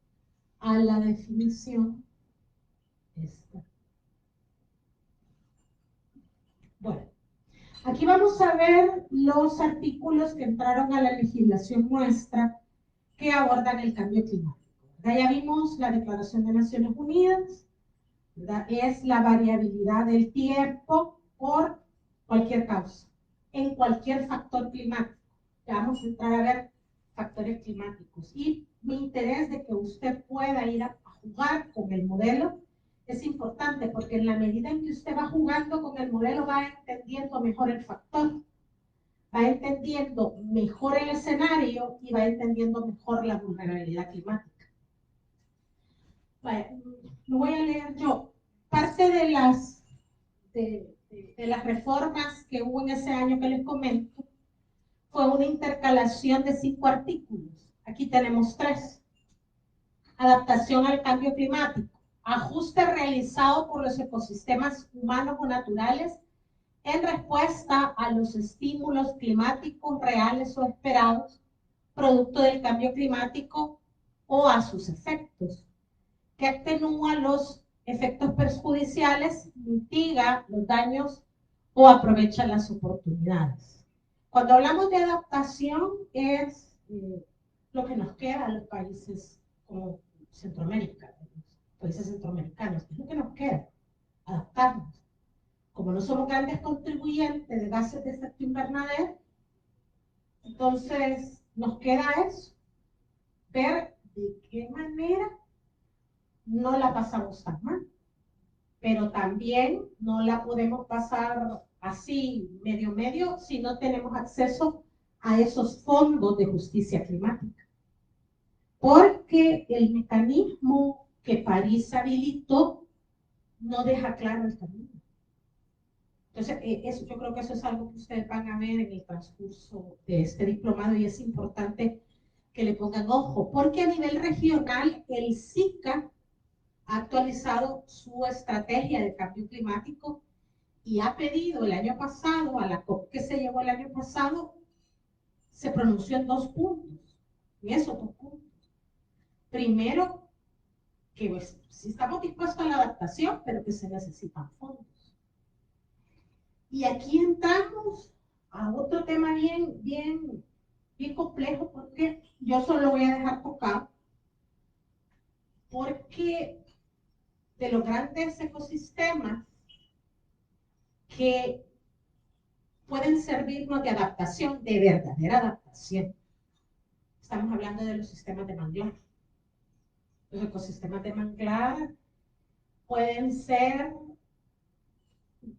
Speaker 2: a la definición, esta. Bueno, aquí vamos a ver los artículos que entraron a la legislación nuestra que abordan el cambio climático. Ya vimos la Declaración de Naciones Unidas, ¿verdad? Es la variabilidad del tiempo por cualquier causa, en cualquier factor climático. Ya vamos a entrar a ver factores climáticos. Y mi interés de que usted pueda ir a jugar con el modelo es importante, porque en la medida en que usted va jugando con el modelo, va entendiendo mejor el factor, va entendiendo mejor el escenario y va entendiendo mejor la vulnerabilidad climática. Vaya, lo voy a leer yo. Parte de las reformas que hubo en ese año que les comento fue una intercalación de 5 artículos. Aquí tenemos 3. Adaptación al cambio climático. Ajuste realizado por los ecosistemas humanos o naturales en respuesta a los estímulos climáticos reales o esperados, producto del cambio climático o a sus efectos, que atenúa los efectos perjudiciales, mitiga los daños o aprovecha las oportunidades. Cuando hablamos de adaptación es lo que nos queda a los países como Centroamérica, los países centroamericanos, es lo que nos queda, adaptarnos. Como no somos grandes contribuyentes de gases de efecto invernadero, entonces nos queda eso, ver de qué manera no la pasamos tan mal, pero también no la podemos pasar así medio si no tenemos acceso a esos fondos de justicia climática. Porque el mecanismo que París habilitó no deja claro el camino. Entonces, eso, yo creo que eso es algo que ustedes van a ver en el transcurso de este diplomado y es importante que le pongan ojo, porque a nivel regional el SICA ha actualizado su estrategia de cambio climático y ha pedido el año pasado, a la COP que se llevó el año pasado, se pronunció en 2 puntos, en esos 2 puntos. Primero, que pues, sí estamos dispuestos a la adaptación, pero que se necesitan fondos. Y aquí entramos a otro tema bien complejo, porque yo solo voy a dejar tocado, porque de los grandes ecosistemas que pueden servirnos de adaptación, de verdadera adaptación, estamos hablando de los sistemas de manglar. Los ecosistemas de manglar pueden ser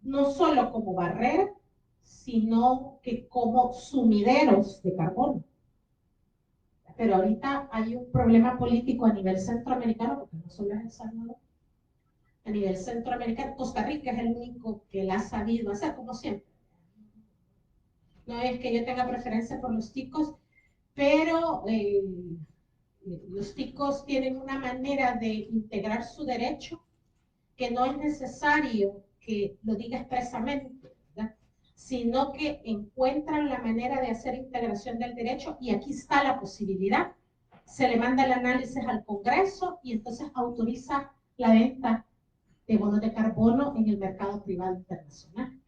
Speaker 2: no solo como barrera, sino que como sumideros de carbono. Pero ahorita hay un problema político a nivel centroamericano, porque no solo es El Salvador, a nivel centroamericano. Costa Rica es el único que la ha sabido hacer, como siempre. No es que yo tenga preferencia por los ticos, pero los ticos tienen una manera de integrar su derecho que no es necesario que lo diga expresamente, ¿verdad? Sino que encuentran la manera de hacer integración del derecho y aquí está la posibilidad. Se le manda el análisis al Congreso y entonces autoriza la venta de bonos de carbono en el mercado privado internacional.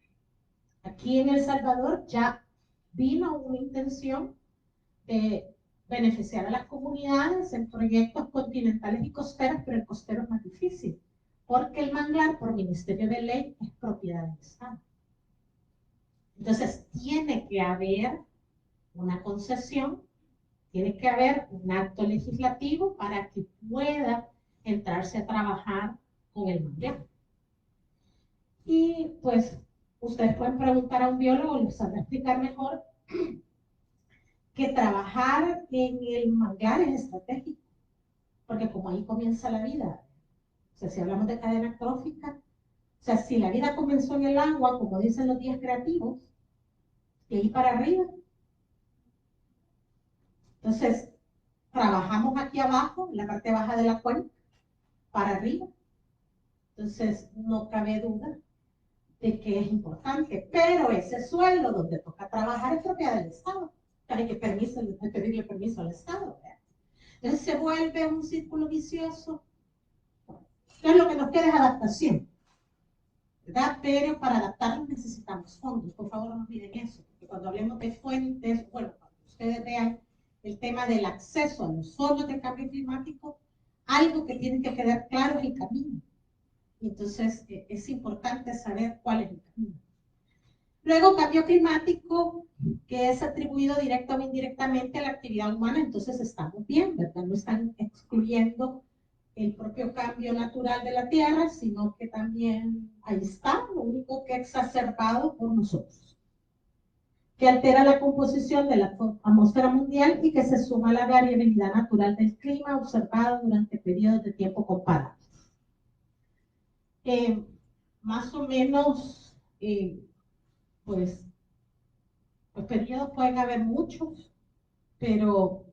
Speaker 2: Aquí en El Salvador ya vino una intención de beneficiar a las comunidades en proyectos continentales y costeros, pero el costero es más difícil, porque el manglar, por Ministerio de Ley, es propiedad del Estado. Entonces, tiene que haber una concesión, tiene que haber un acto legislativo para que pueda entrarse a trabajar con el manglar. Y pues, ustedes pueden preguntar a un biólogo, les sabrá explicar mejor que trabajar en el manglar es estratégico, porque como ahí comienza la vida, o sea, si hablamos de cadena trófica, o sea, si la vida comenzó en el agua, como dicen los 10 creativos, de ahí para arriba. Entonces, trabajamos aquí abajo, en la parte baja de la cuenca, para arriba. Entonces, no cabe duda de que es importante, pero ese suelo donde toca trabajar es propiedad del Estado. Hay que pedirle permiso al Estado, ¿verdad? Entonces se vuelve un círculo vicioso. Entonces lo que nos queda es adaptación, ¿verdad? Pero para adaptarnos necesitamos fondos. Por favor, no olviden eso, porque cuando hablemos de fuentes, bueno, cuando ustedes vean el tema del acceso a los fondos de cambio climático, algo que tiene que quedar claro es el camino. Entonces, es importante saber cuál es el camino. Luego, cambio climático, que es atribuido directa o indirectamente a la actividad humana, entonces estamos bien, ¿verdad? No están excluyendo el propio cambio natural de la Tierra, sino que también ahí está, lo único que exacerbado por nosotros, que altera la composición de la atmósfera mundial y que se suma a la variabilidad natural del clima observado durante periodos de tiempo comparables. Más o menos, pues, los periodos pueden haber muchos, pero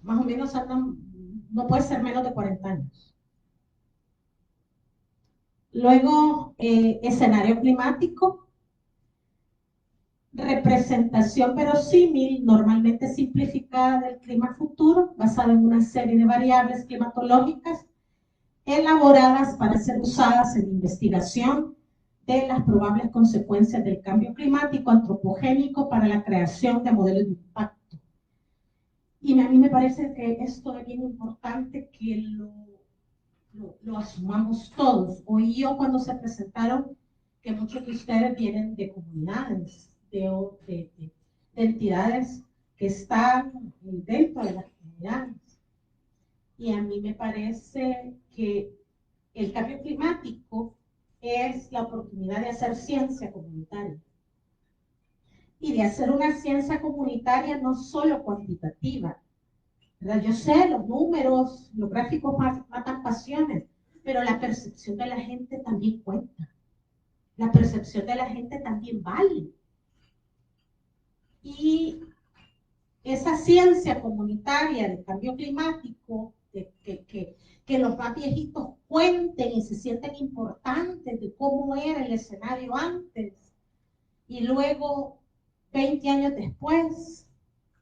Speaker 2: más o menos andan, no puede ser menos de 40 años. Luego, escenario climático, representación verosímil, normalmente simplificada del clima futuro, basada en una serie de variables climatológicas elaboradas para ser usadas en investigación de las probables consecuencias del cambio climático antropogénico para la creación de modelos de impacto Y a mí me parece que esto es bien importante que lo asumamos todos. Oí yo cuando se presentaron que muchos de ustedes vienen de comunidades, de entidades que están dentro de las comunidades. Y a mí me parece que el cambio climático es la oportunidad de hacer ciencia comunitaria. Y de hacer una ciencia comunitaria no solo cuantitativa, ¿verdad? Yo sé, los números, los gráficos matan pasiones, pero la percepción de la gente también cuenta. La percepción de la gente también vale. Y esa ciencia comunitaria del cambio climático, que los más viejitos cuenten y se sienten importantes de cómo era el escenario antes, y luego 20 años después,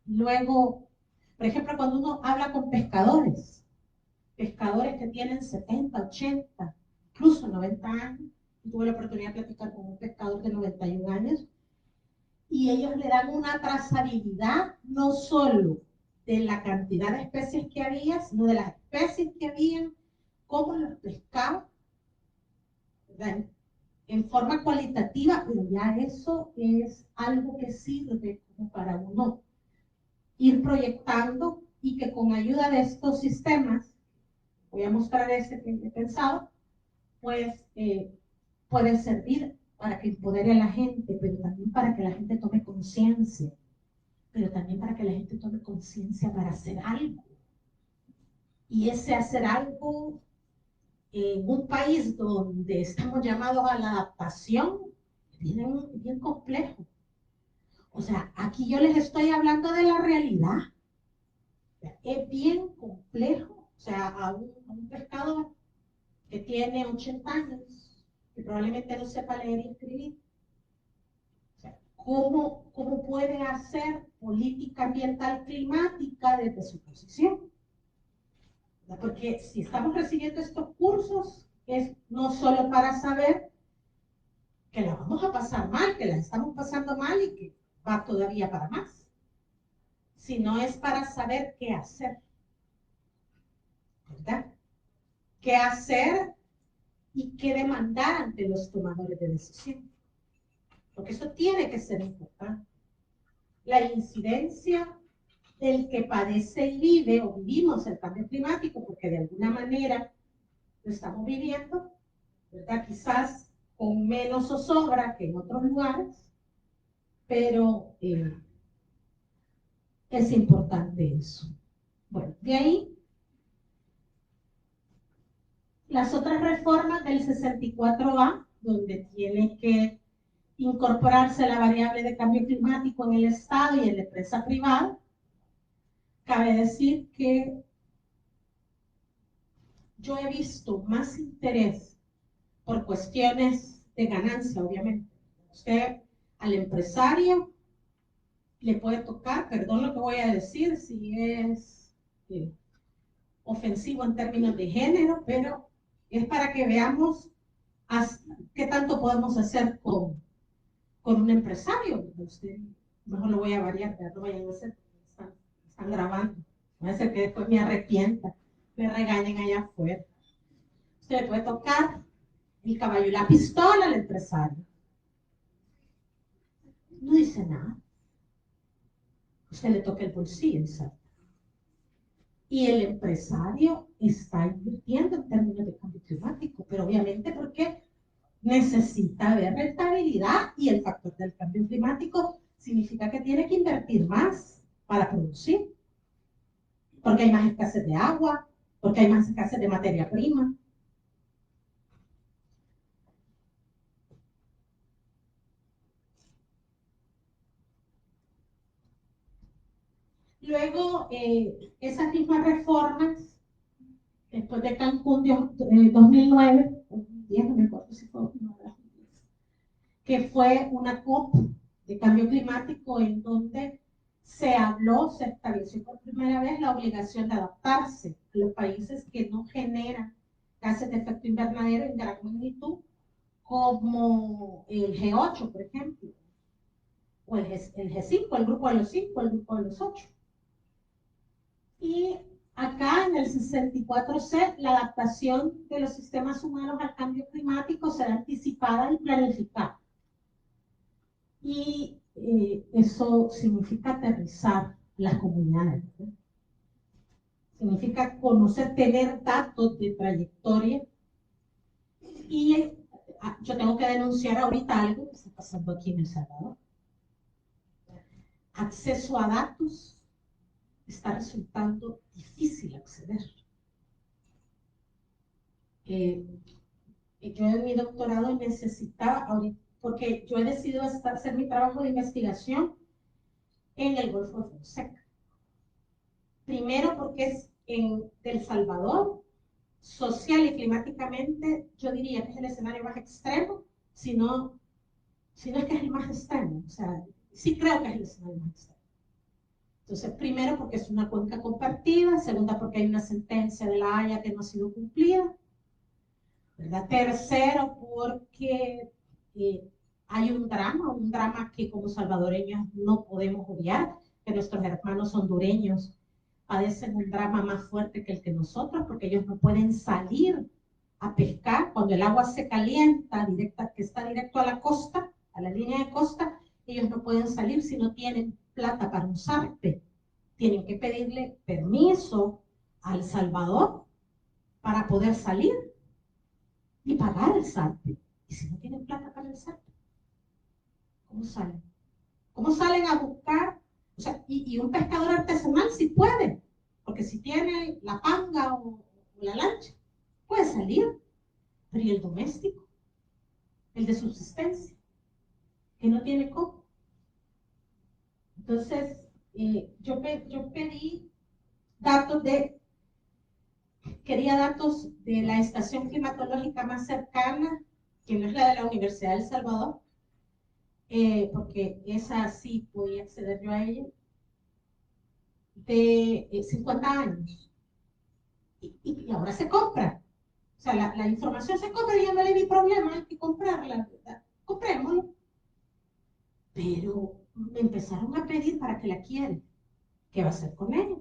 Speaker 2: luego, por ejemplo, cuando uno habla con pescadores que tienen 70, 80, incluso 90 años, tuve la oportunidad de platicar con un pescador de 91 años, y ellos le dan una trazabilidad no solo de la cantidad de especies que había, sino de las especies que habían, cómo los pescaban, ¿verdad? En forma cualitativa, pero ya eso es algo que sirve como para uno ir proyectando y que con ayuda de estos sistemas, voy a mostrar ese que he pensado, pues puede servir para que empodere a la gente, pero también para que la gente tome conciencia, pero también para que la gente tome conciencia para hacer algo. Y ese hacer algo en un país donde estamos llamados a la adaptación, es bien complejo. O sea, aquí yo les estoy hablando de la realidad. Es bien complejo. O sea, a un pescador que tiene 80 años, que probablemente no sepa leer y escribir, o sea, ¿cómo puede hacer política ambiental climática desde su posición? Porque si estamos recibiendo estos cursos, es no solo para saber que la vamos a pasar mal, que la estamos pasando mal y que va todavía para más, sino es para saber qué hacer, ¿verdad? ¿Qué hacer y qué demandar ante los tomadores de decisión? Porque eso tiene que ser importante. La incidencia del que padece y vive o vivimos el cambio climático, porque de alguna manera lo estamos viviendo, ¿verdad? Quizás con menos zozobra que en otros lugares, pero es importante eso. Bueno, de ahí las otras reformas del 64A, donde tiene que incorporarse la variable de cambio climático en el Estado y en la empresa privada. Cabe decir que yo he visto más interés por cuestiones de ganancia, obviamente. Usted, al empresario, le puede tocar, perdón lo que voy a decir, si es ofensivo en términos de género, pero es para que veamos qué tanto podemos hacer con un empresario. Usted, mejor lo voy a variar, no vayan a hacer, están grabando. Va a ser que después me arrepienta, me regañen allá afuera. Usted le puede tocar el caballo y la pistola al empresario. No dice nada. Usted le toca el bolsillo y salta. Y el empresario está invirtiendo en términos de cambio climático, pero obviamente porque necesita ver rentabilidad, y el factor del cambio climático significa que tiene que invertir más para producir, porque hay más escasez de agua, porque hay más escasez de materia prima. Luego, esas mismas reformas, después de Cancún de 2009, 2010, no me acuerdo si fue 2009, que fue una COP de cambio climático en donde se habló, se estableció por primera vez la obligación de adaptarse a los países que no generan gases de efecto invernadero en gran magnitud, como el G8, por ejemplo, o el G5, el grupo de los 5, el grupo de los 8. Y acá en el 64C, la adaptación de los sistemas humanos al cambio climático será anticipada y planificada. Y eso significa aterrizar las comunidades, ¿no? Significa conocer, tener datos de trayectoria. Y yo tengo que denunciar ahorita algo que está pasando aquí en El Salvador. Acceso a datos está resultando difícil acceder. Yo en mi doctorado necesitaba, ahorita, porque yo he decidido hacer mi trabajo de investigación en el Golfo de Fonseca. Primero porque es en El Salvador, social y climáticamente, yo diría que es el escenario más extremo, si no es que es el más extremo. O sea, sí creo que es el escenario más extremo. Entonces, primero porque es una cuenca compartida, segunda porque hay una sentencia de La Haya que no ha sido cumplida, ¿verdad? Tercero porque hay un drama que como salvadoreños no podemos obviar, que nuestros hermanos hondureños padecen un drama más fuerte que el que nosotros, porque ellos no pueden salir a pescar cuando el agua se calienta, que está directo a la costa, a la línea de costa, ellos no pueden salir si no tienen plata para un zarpe. Tienen que pedirle permiso a El Salvador para poder salir y pagar el zarpe. Y si no tienen plata para el zarpe, ¿cómo salen? ¿Cómo salen a buscar? O sea, y un pescador artesanal sí puede, porque si tiene la panga o la lancha, puede salir. Pero ¿y el doméstico? El de subsistencia, que no tiene cómo. Entonces, yo pedí datos quería datos de la estación climatológica más cercana, que no es la de la Universidad de El Salvador, porque esa sí podía acceder yo a ella, de 50 años. Y ahora se compra. O sea, la información se compra y yo no le vi problema, hay que comprarla, ¿verdad? Comprémosla. Pero me empezaron a pedir para que la quieren. ¿Qué va a hacer con ella?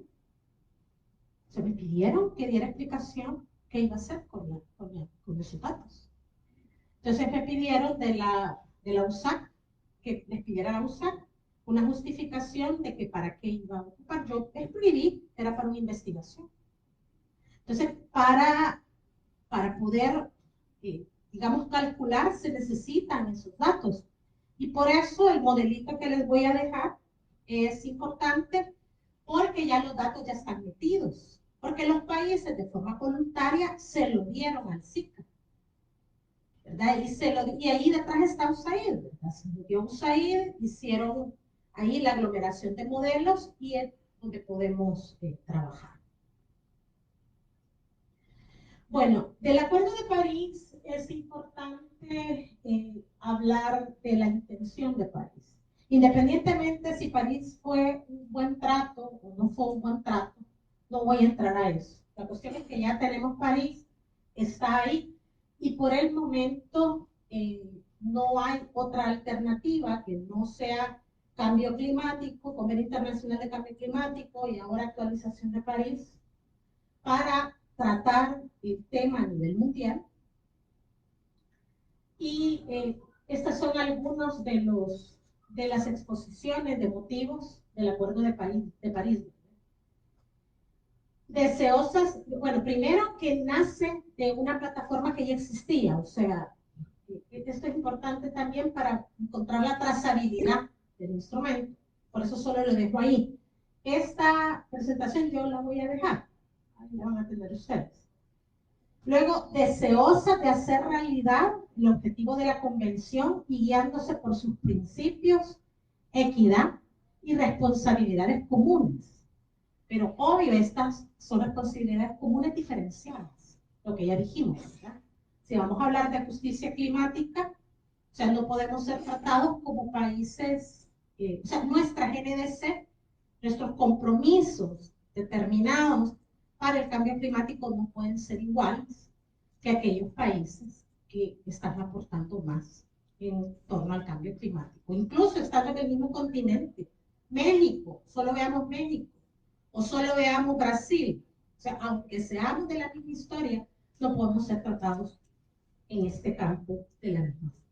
Speaker 2: Se me pidieron que diera explicación qué iba a hacer con esos datos. Entonces me pidieron de la USAC, que les pidiera a la USAC una justificación de que para qué iba a ocupar. Yo escribí, era para una investigación. Entonces, para poder, digamos, calcular, se necesitan esos datos. Y por eso el modelito que les voy a dejar es importante, porque ya los datos ya están metidos. Porque los países de forma voluntaria se lo dieron al SICA, ¿verdad? Y ahí detrás está USAID, ¿verdad? Se lo dio USAID, hicieron ahí la aglomeración de modelos y es donde podemos trabajar. Bueno, del Acuerdo de París es importante hablar de la intención de París. Independientemente si París fue un buen trato o no fue un buen trato, no voy a entrar a eso. La cuestión es que ya tenemos París, está ahí, y por el momento no hay otra alternativa que no sea cambio climático, Convenio Internacional de Cambio Climático y ahora actualización de París, para tratar el tema a nivel mundial. Y estas son algunos de las exposiciones de motivos del Acuerdo de París. Deseosas, bueno, primero que nace de una plataforma que ya existía, o sea, esto es importante también para encontrar la trazabilidad del instrumento, por eso solo lo dejo ahí. Esta presentación yo la voy a dejar, ahí la van a tener ustedes. Luego, deseosa de hacer realidad el objetivo de la convención y guiándose por sus principios, equidad y responsabilidades comunes. Pero obvio, estas son responsabilidades comunes diferenciadas, lo que ya dijimos, ¿verdad? Si vamos a hablar de justicia climática, o sea, no podemos ser tratados como países, o sea, nuestra GNDC, nuestros compromisos determinados para el cambio climático no pueden ser iguales que aquellos países que están aportando más en torno al cambio climático. Incluso estando en el mismo continente, México, solo veamos México, o solo veamos Brasil. O sea, aunque seamos de la misma historia, no podemos ser tratados en este campo de la misma forma.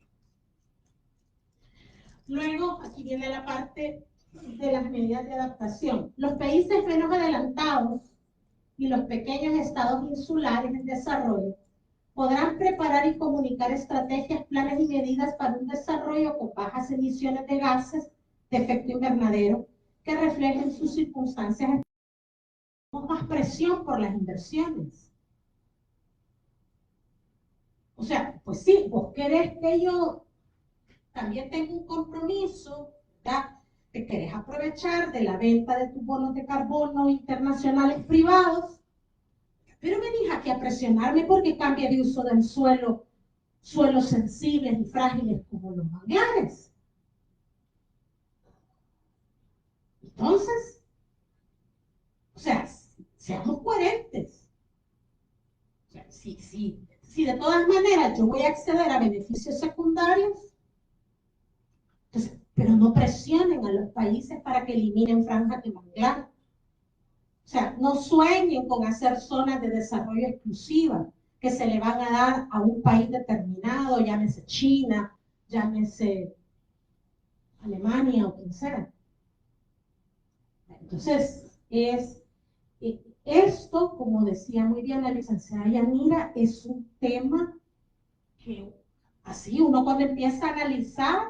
Speaker 2: Luego, aquí viene la parte de las medidas de adaptación. Los países menos adelantados y los pequeños estados insulares en desarrollo podrán preparar y comunicar estrategias, planes y medidas para un desarrollo con bajas emisiones de gases de efecto invernadero que reflejen sus circunstancias con más presión por las inversiones. O sea, pues sí, vos querés que yo también tenga un compromiso, ¿verdad? Que querés aprovechar de la venta de tus bonos de carbono internacionales privados, pero venís aquí a presionarme porque cambie de uso del suelo, suelos sensibles y frágiles como los manglares. Entonces, o sea, seamos coherentes. O sea, si de todas maneras yo voy a acceder a beneficios secundarios, entonces, pero no presionen a los países para que eliminen franjas de manglar. O sea, no sueñen con hacer zonas de desarrollo exclusiva que se le van a dar a un país determinado, llámese China, llámese Alemania o quien sea. Entonces, esto, como decía muy bien la licenciada Yanira, es un tema que así uno cuando empieza a analizar,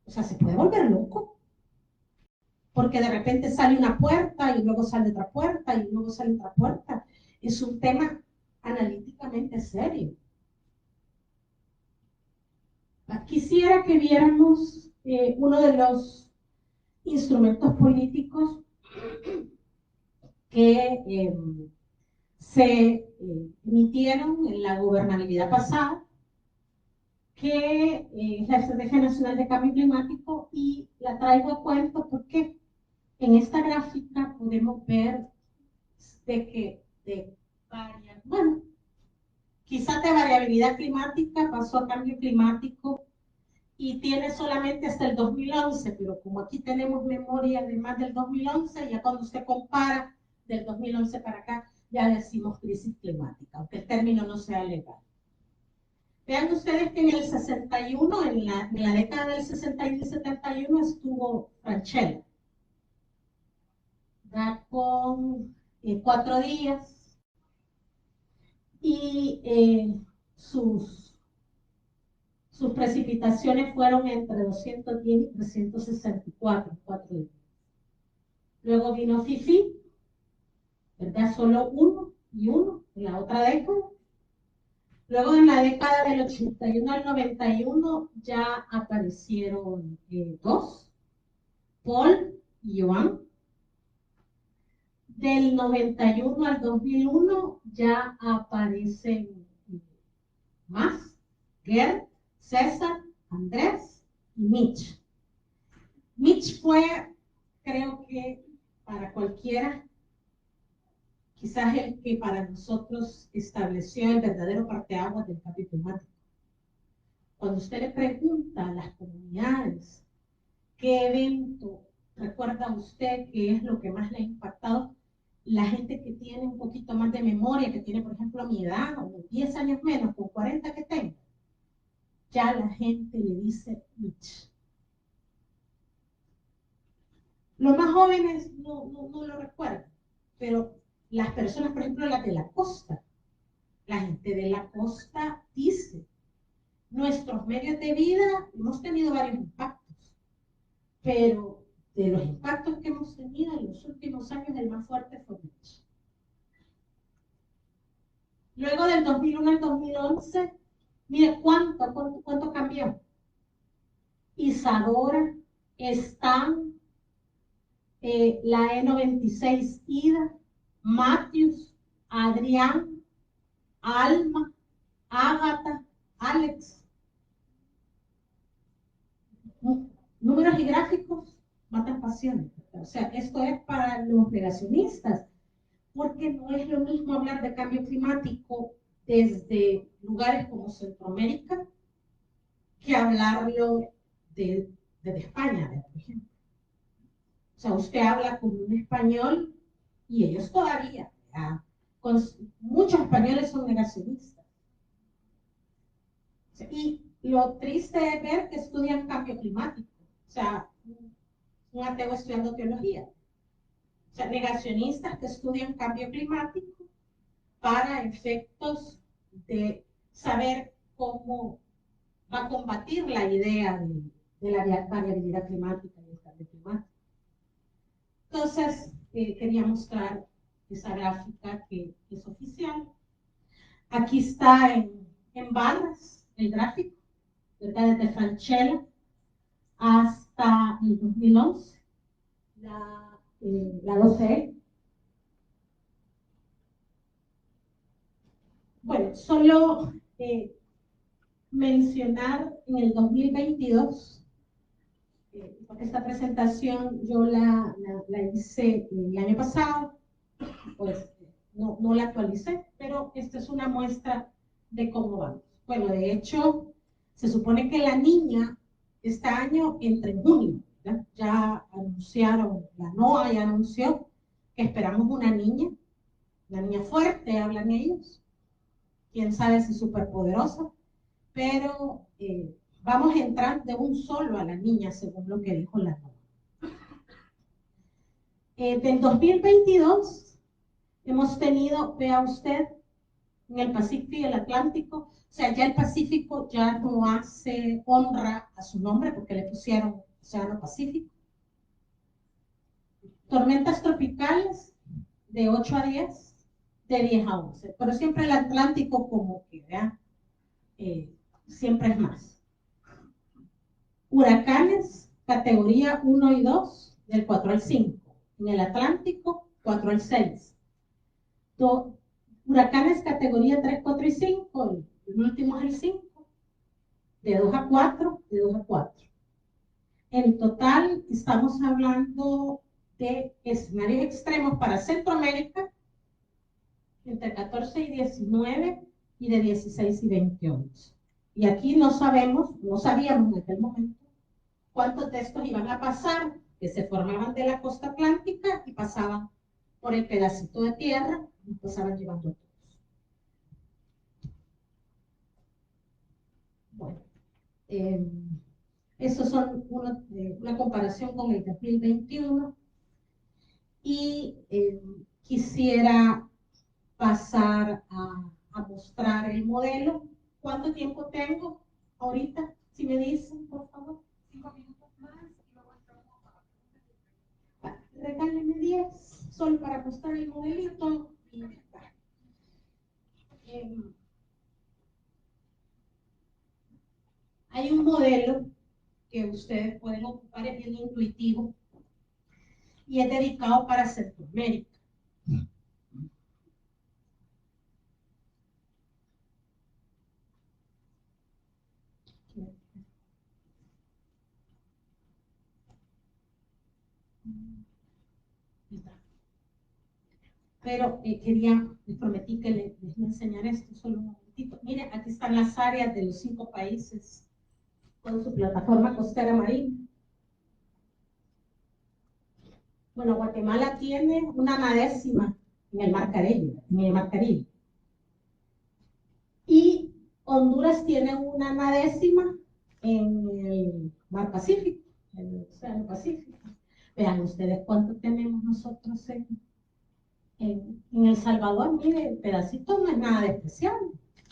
Speaker 2: o sea, se puede volver loco. Porque de repente sale una puerta y luego sale otra puerta y luego sale otra puerta. Es un tema analíticamente serio. Quisiera que viéramos uno de los instrumentos políticos que se emitieron en la gobernabilidad pasada, que es la Estrategia Nacional de Cambio Climático, y la traigo a cuento porque en esta gráfica podemos ver de que bueno, quizás de variabilidad climática pasó a cambio climático y tiene solamente hasta el 2011, pero como aquí tenemos memoria de más del 2011, ya cuando usted compara del 2011 para acá, ya decimos crisis climática, aunque el término no sea legal. Vean ustedes que en el 61, en la década del 61 y 71 estuvo Franchella, con 4 días, y sus precipitaciones fueron entre 210 y 364, 4 días. Luego vino Fifi, ¿verdad? Solo uno y uno en la otra década. Luego en la década del 81 al 91 ya aparecieron 2, Paul y Joan. Del 91 al 2001 ya aparecen más, Gerd, César, Andrés y Mitch. Mitch fue, creo que para cualquiera, quizás el que para nosotros estableció el verdadero parteaguas del cambio climático. Cuando usted le pregunta a las comunidades qué evento recuerda usted que es lo que más le ha impactado, la gente que tiene un poquito más de memoria, que tiene por ejemplo mi edad, o 10 años menos, con 40 que tengo, ya la gente le dice Mitch. Los más jóvenes no lo recuerdan, pero las personas, por ejemplo, las de la costa, la gente de la costa dice, nuestros medios de vida hemos tenido varios impactos, pero de los impactos que hemos tenido en los últimos años, el más fuerte fue Mitch. Luego del 2001 al 2011, mire cuánto cambió. Isadora, Stan, la E96 Ida, Matthews, Adrián, Alma, Ágata, Alex. Números y gráficos matan pasiones. O sea, esto es para los negacionistas, porque no es lo mismo hablar de cambio climático desde lugares como Centroamérica que hablarlo desde España, por ejemplo. sea, usted habla con un español y ellos todavía, ¿verdad? Muchos españoles son negacionistas. Y lo triste es ver que estudian cambio climático. O sea, un ateo estudiando teología. O sea, negacionistas que estudian cambio climático para efectos de saber cómo va a combatir la idea de la variabilidad climática y el cambio climático. Entonces, quería mostrar esa gráfica que es oficial. Aquí está en barras el gráfico, ¿verdad? Desde Franchella hasta el 2011, la 12E. Bueno, solo mencionar en el 2022, porque esta presentación yo la hice el año pasado, pues no la actualicé, pero esta es una muestra de cómo vamos. Bueno, de hecho, se supone que la niña este año entra en junio, ¿verdad? Ya anunciaron, la NOAA ya anunció que esperamos una niña fuerte, hablan ellos, quién sabe si superpoderosa, pero vamos a entrar de un solo a la niña, según lo que dijo la NOAA. Del 2022 hemos tenido, vea usted, en el Pacífico y el Atlántico, o sea, ya el Pacífico ya no hace honra a su nombre porque le pusieron Océano Pacífico. Tormentas tropicales de 8 a 10, de 10 a 11, pero siempre el Atlántico como que, ¿verdad? Siempre es más. Huracanes, categoría 1 y 2, del 4 al 5. En el Atlántico, 4 al 6. Huracanes categoría 3, 4 y 5, el último es el 5, de 2 a 4, de 2 a 4. En total, estamos hablando de escenarios extremos para Centroamérica, entre 14 y 19, y de 16 y 28. Y aquí no sabíamos en aquel momento, cuántos de estos iban a pasar, que se formaban de la costa atlántica y pasaban por el pedacito de tierra y pasaban llevando todos. Bueno, estos son una comparación con el 2021 y quisiera pasar a mostrar el modelo. ¿Cuánto tiempo tengo ahorita? Si me dicen, por favor. 5 minutos más y luego entramos a regáleme 10, solo para mostrar el modelito. Hay un modelo que ustedes pueden ocupar, es bien intuitivo y es dedicado para Centroamérica. Pero les prometí que les voy a enseñar esto solo un momentito. Miren, aquí están las áreas de los 5 países con su plataforma costera marina. Bueno, Guatemala tiene una 1/10 en el Mar Caribe, y Honduras tiene una 1/10 en el Mar Pacífico, en el Océano Pacífico. Vean ustedes cuánto tenemos nosotros en El Salvador. Mire, el pedacito no es nada de especial,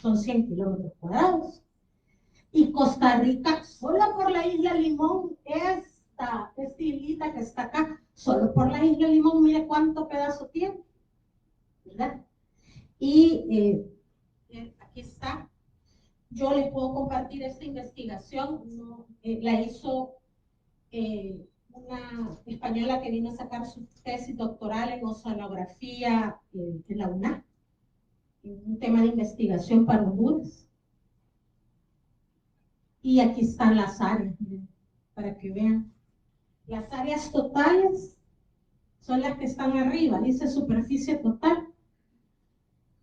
Speaker 2: son 100 kilómetros cuadrados. Y Costa Rica, solo por la isla Limón, esta islita que está acá, solo por la isla Limón, mire cuánto pedazo tiene, ¿verdad? Y aquí está. Yo les puedo compartir esta investigación, la hizo una española que vino a sacar su tesis doctoral en oceanografía en la UNAM, un tema de investigación para Honduras. Y aquí están las áreas, miren, para que vean. Las áreas totales son las que están arriba, dice superficie total.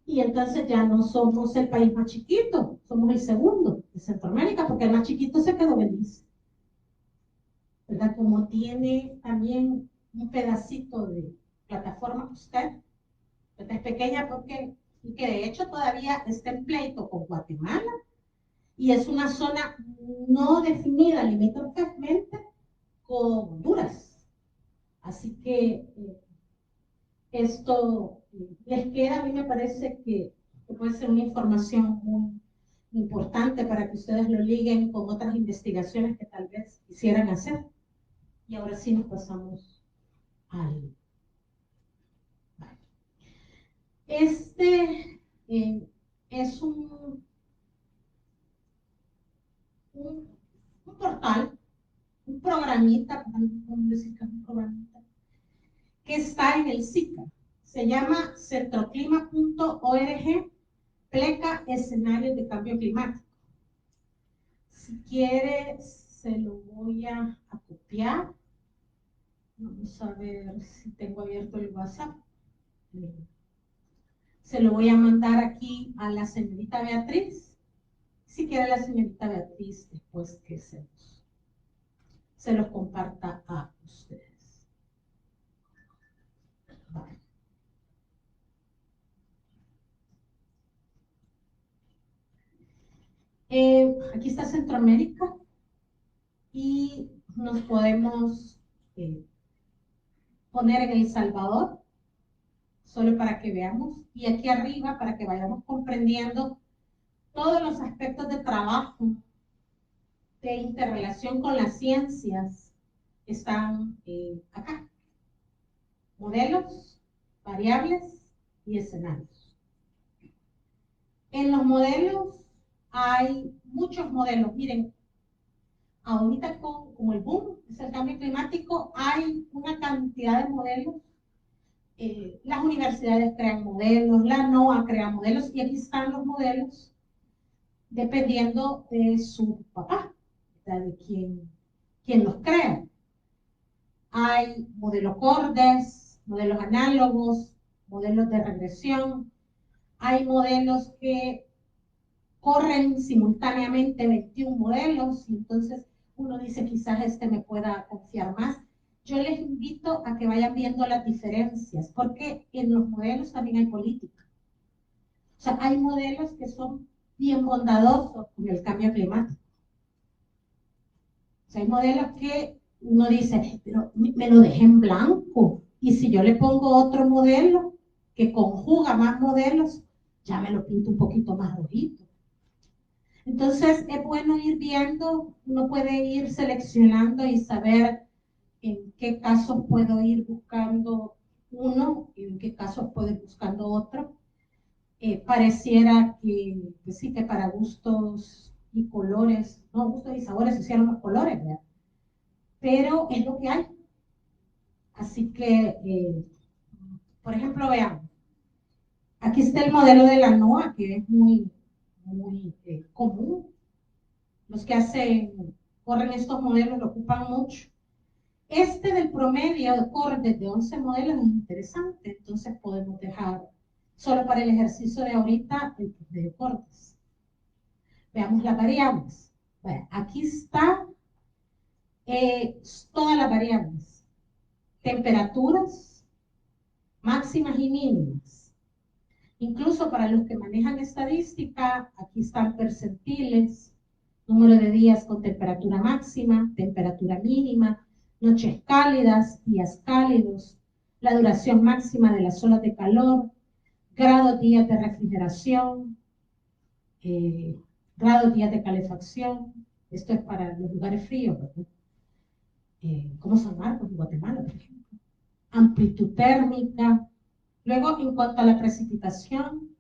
Speaker 2: Y entonces ya no somos el país más chiquito, somos el segundo de Centroamérica, porque el más chiquito se quedó Belice, ¿verdad? Como tiene también un pedacito de plataforma que usted es pequeña porque, y que de hecho todavía está en pleito con Guatemala, y es una zona no definida limítrofamente con Honduras. Así que esto les queda, a mí me parece que puede ser una información muy importante para que ustedes lo liguen con otras investigaciones que tal vez quisieran hacer. Y ahora sí nos pasamos al... Este es un portal, un programita, podemos decir que es un programita, que está en el SICA. Se llama centroclima.org, pleca escenarios de cambio climático. Si quiere, se lo voy a copiar. Vamos a ver si tengo abierto el WhatsApp. Se lo voy a mandar aquí a la señorita Beatriz. Si quiere la señorita Beatriz, después que se los comparta a ustedes. Vale. Aquí está Centroamérica y nos podemos poner en El Salvador, solo para que veamos, y aquí arriba para que vayamos comprendiendo todos los aspectos de trabajo, de interrelación con las ciencias, están acá. Modelos, variables y escenarios. En los modelos hay muchos modelos. Miren, ahorita como el boom es el cambio climático, hay una cantidad de modelos. Las universidades crean modelos, la NOAA crea modelos, y aquí están los modelos dependiendo de su papá, de quien los crea. Hay modelos CORDES, modelos análogos, modelos de regresión. Hay modelos que corren simultáneamente 21 modelos, y entonces uno dice quizás este me pueda confiar más. Yo les invito a que vayan viendo las diferencias, porque en los modelos también hay política. O sea, hay modelos que son bien bondadosos con el cambio climático. O sea, hay modelos que uno dice, pero me lo dejé en blanco, y si yo le pongo otro modelo que conjuga más modelos, ya me lo pinto un poquito más rojito. Entonces es bueno ir viendo, uno puede ir seleccionando y saber en qué casos puedo ir buscando uno y en qué casos puedo ir buscando otro. Pareciera que sí, que para gustos y colores, no gustos y sabores se hicieron los colores, ¿verdad? Pero es lo que hay. Así que, por ejemplo, veamos. Aquí está el modelo de la NOAA, que es muy común. Los que corren estos modelos lo ocupan mucho. Este del promedio de cortes de 11 modelos es interesante, entonces podemos dejar solo para el ejercicio de ahorita el de cortes. Veamos las variables. Bueno, aquí está todas las variables. Temperaturas máximas y mínimas. Incluso para los que manejan estadística, aquí están percentiles, número de días con temperatura máxima, temperatura mínima, noches cálidas, días cálidos, la duración máxima de las olas de calor, grados días de refrigeración, grados días de calefacción. Esto es para los lugares fríos, ¿verdad? Como San Marcos, Guatemala, por ejemplo. Amplitud térmica. Luego, en cuanto a la precipitación,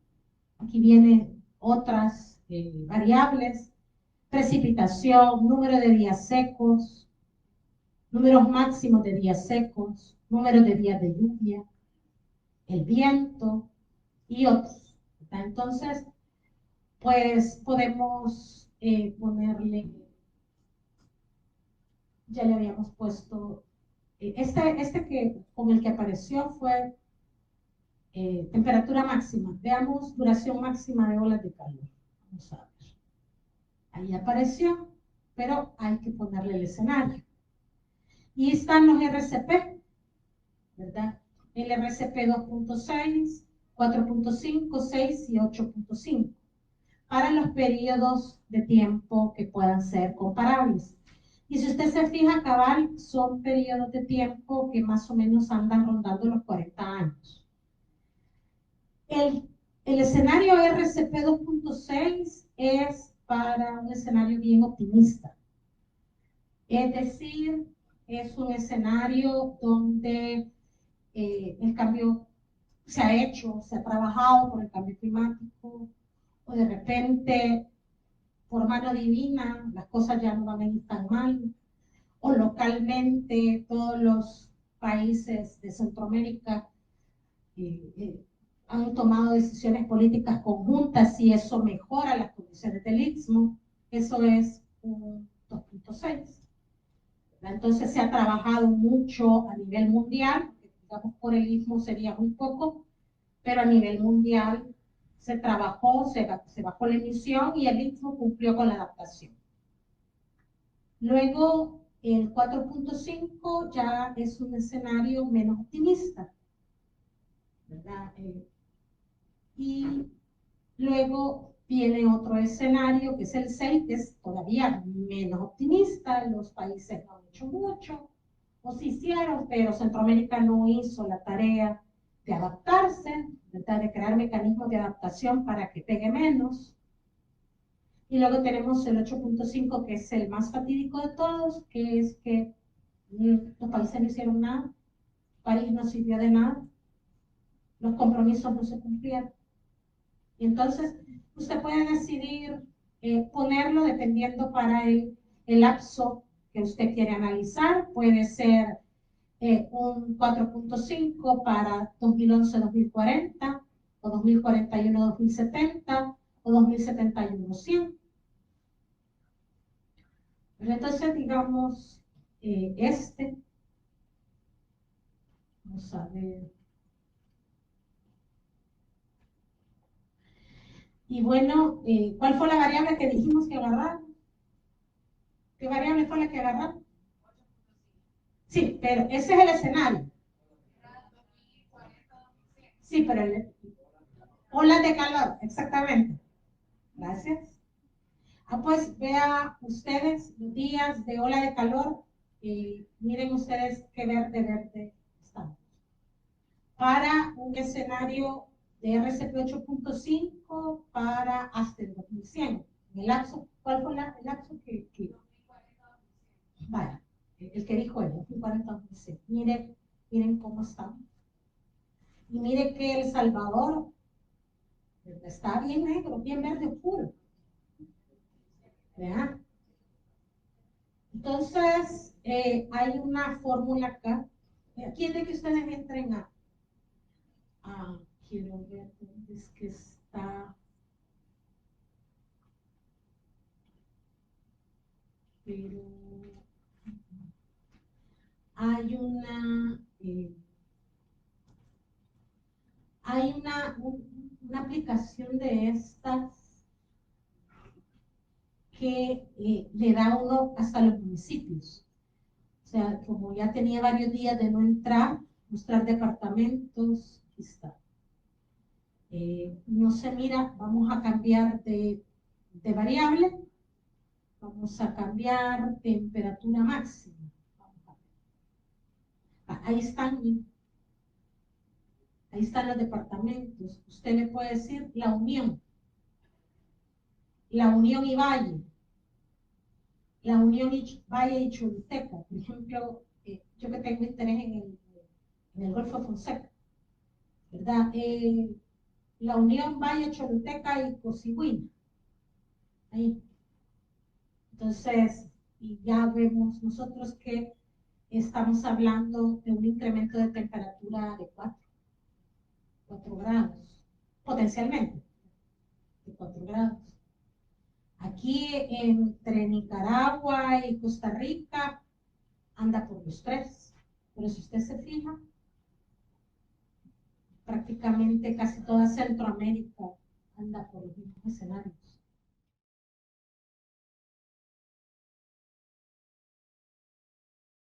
Speaker 2: aquí vienen otras variables. Precipitación, número de días secos, números máximos de días secos, número de días de lluvia, el viento y otros. Entonces, pues podemos ponerle, ya le habíamos puesto, este que con el que apareció fue temperatura máxima. Veamos duración máxima de olas de calor. Vamos a ver. Ahí apareció, pero hay que ponerle el escenario. Y están los RCP. ¿verdad? El RCP 2.6, 4.5, 6 y 8.5, para los periodos de tiempo que puedan ser comparables. Y si usted se fija, cabal, son periodos de tiempo que más o menos andan rondando los 40 años. El escenario RCP 2.6 es para un escenario bien optimista. Es decir, es un escenario donde el cambio se ha hecho, se ha trabajado por el cambio climático, o de repente, por mano divina, las cosas ya no van a ir tan mal, o localmente todos los países de Centroamérica han tomado decisiones políticas conjuntas y eso mejora las condiciones del Istmo. Eso es un 2.6. Entonces se ha trabajado mucho a nivel mundial, digamos por el Istmo sería muy poco, pero a nivel mundial se trabajó, se bajó la emisión y el Istmo cumplió con la adaptación. Luego, el 4.5 ya es un escenario menos optimista, ¿verdad? Y luego viene otro escenario que es el 6, que es todavía menos optimista. Los países no han hecho mucho, o sí hicieron, pero Centroamérica no hizo la tarea de adaptarse, de crear mecanismos de adaptación para que pegue menos. Y luego tenemos el 8.5, que es el más fatídico de todos, que es que los países no hicieron nada, París no sirvió de nada, los compromisos no se cumplieron. Y entonces usted puede decidir ponerlo dependiendo para el lapso que usted quiere analizar. Puede ser un 4.5 para 2011-2040, o 2041-2070, o 2071-100. Pero entonces, digamos, vamos a ver. Y bueno, ¿cuál fue la variable que dijimos que agarrar? ¿Qué variable fue la que agarrar? Sí, pero ese es el escenario. Sí, pero olas de calor, exactamente. Gracias. Pues vea ustedes los días de ola de calor y miren ustedes qué verde estamos. Para un escenario de RCP 8.5 para hasta el 2100. El lapso, ¿cuál fue el lapso que? Vaya, el que dijo él, 2040-2006. Miren cómo estamos. Y mire que El Salvador está bien negro, bien verde oscuro. ¿Verdad? Entonces, hay una fórmula acá. ¿Quiere que ustedes entren a? Quiero ver dónde es que está. Pero hay una aplicación de estas que le da uno hasta los municipios. O sea, como ya tenía varios días de no entrar, mostrar departamentos, aquí está. No se mira, vamos a cambiar de variable, vamos a cambiar temperatura máxima. Ahí están los departamentos. Usted le puede decir La Unión y Valle. La Unión Valle y Choluteca. Por ejemplo, yo que tengo interés en el Golfo de Fonseca, ¿verdad? La Unión Valle, Choluteca y Cocigüina. Ahí. Entonces, y ya vemos nosotros que estamos hablando de un incremento de temperatura de 4 grados, potencialmente, de 4 grados. Aquí entre Nicaragua y Costa Rica anda por los 3, pero si usted se fija, prácticamente casi toda Centroamérica anda por los mismos escenarios.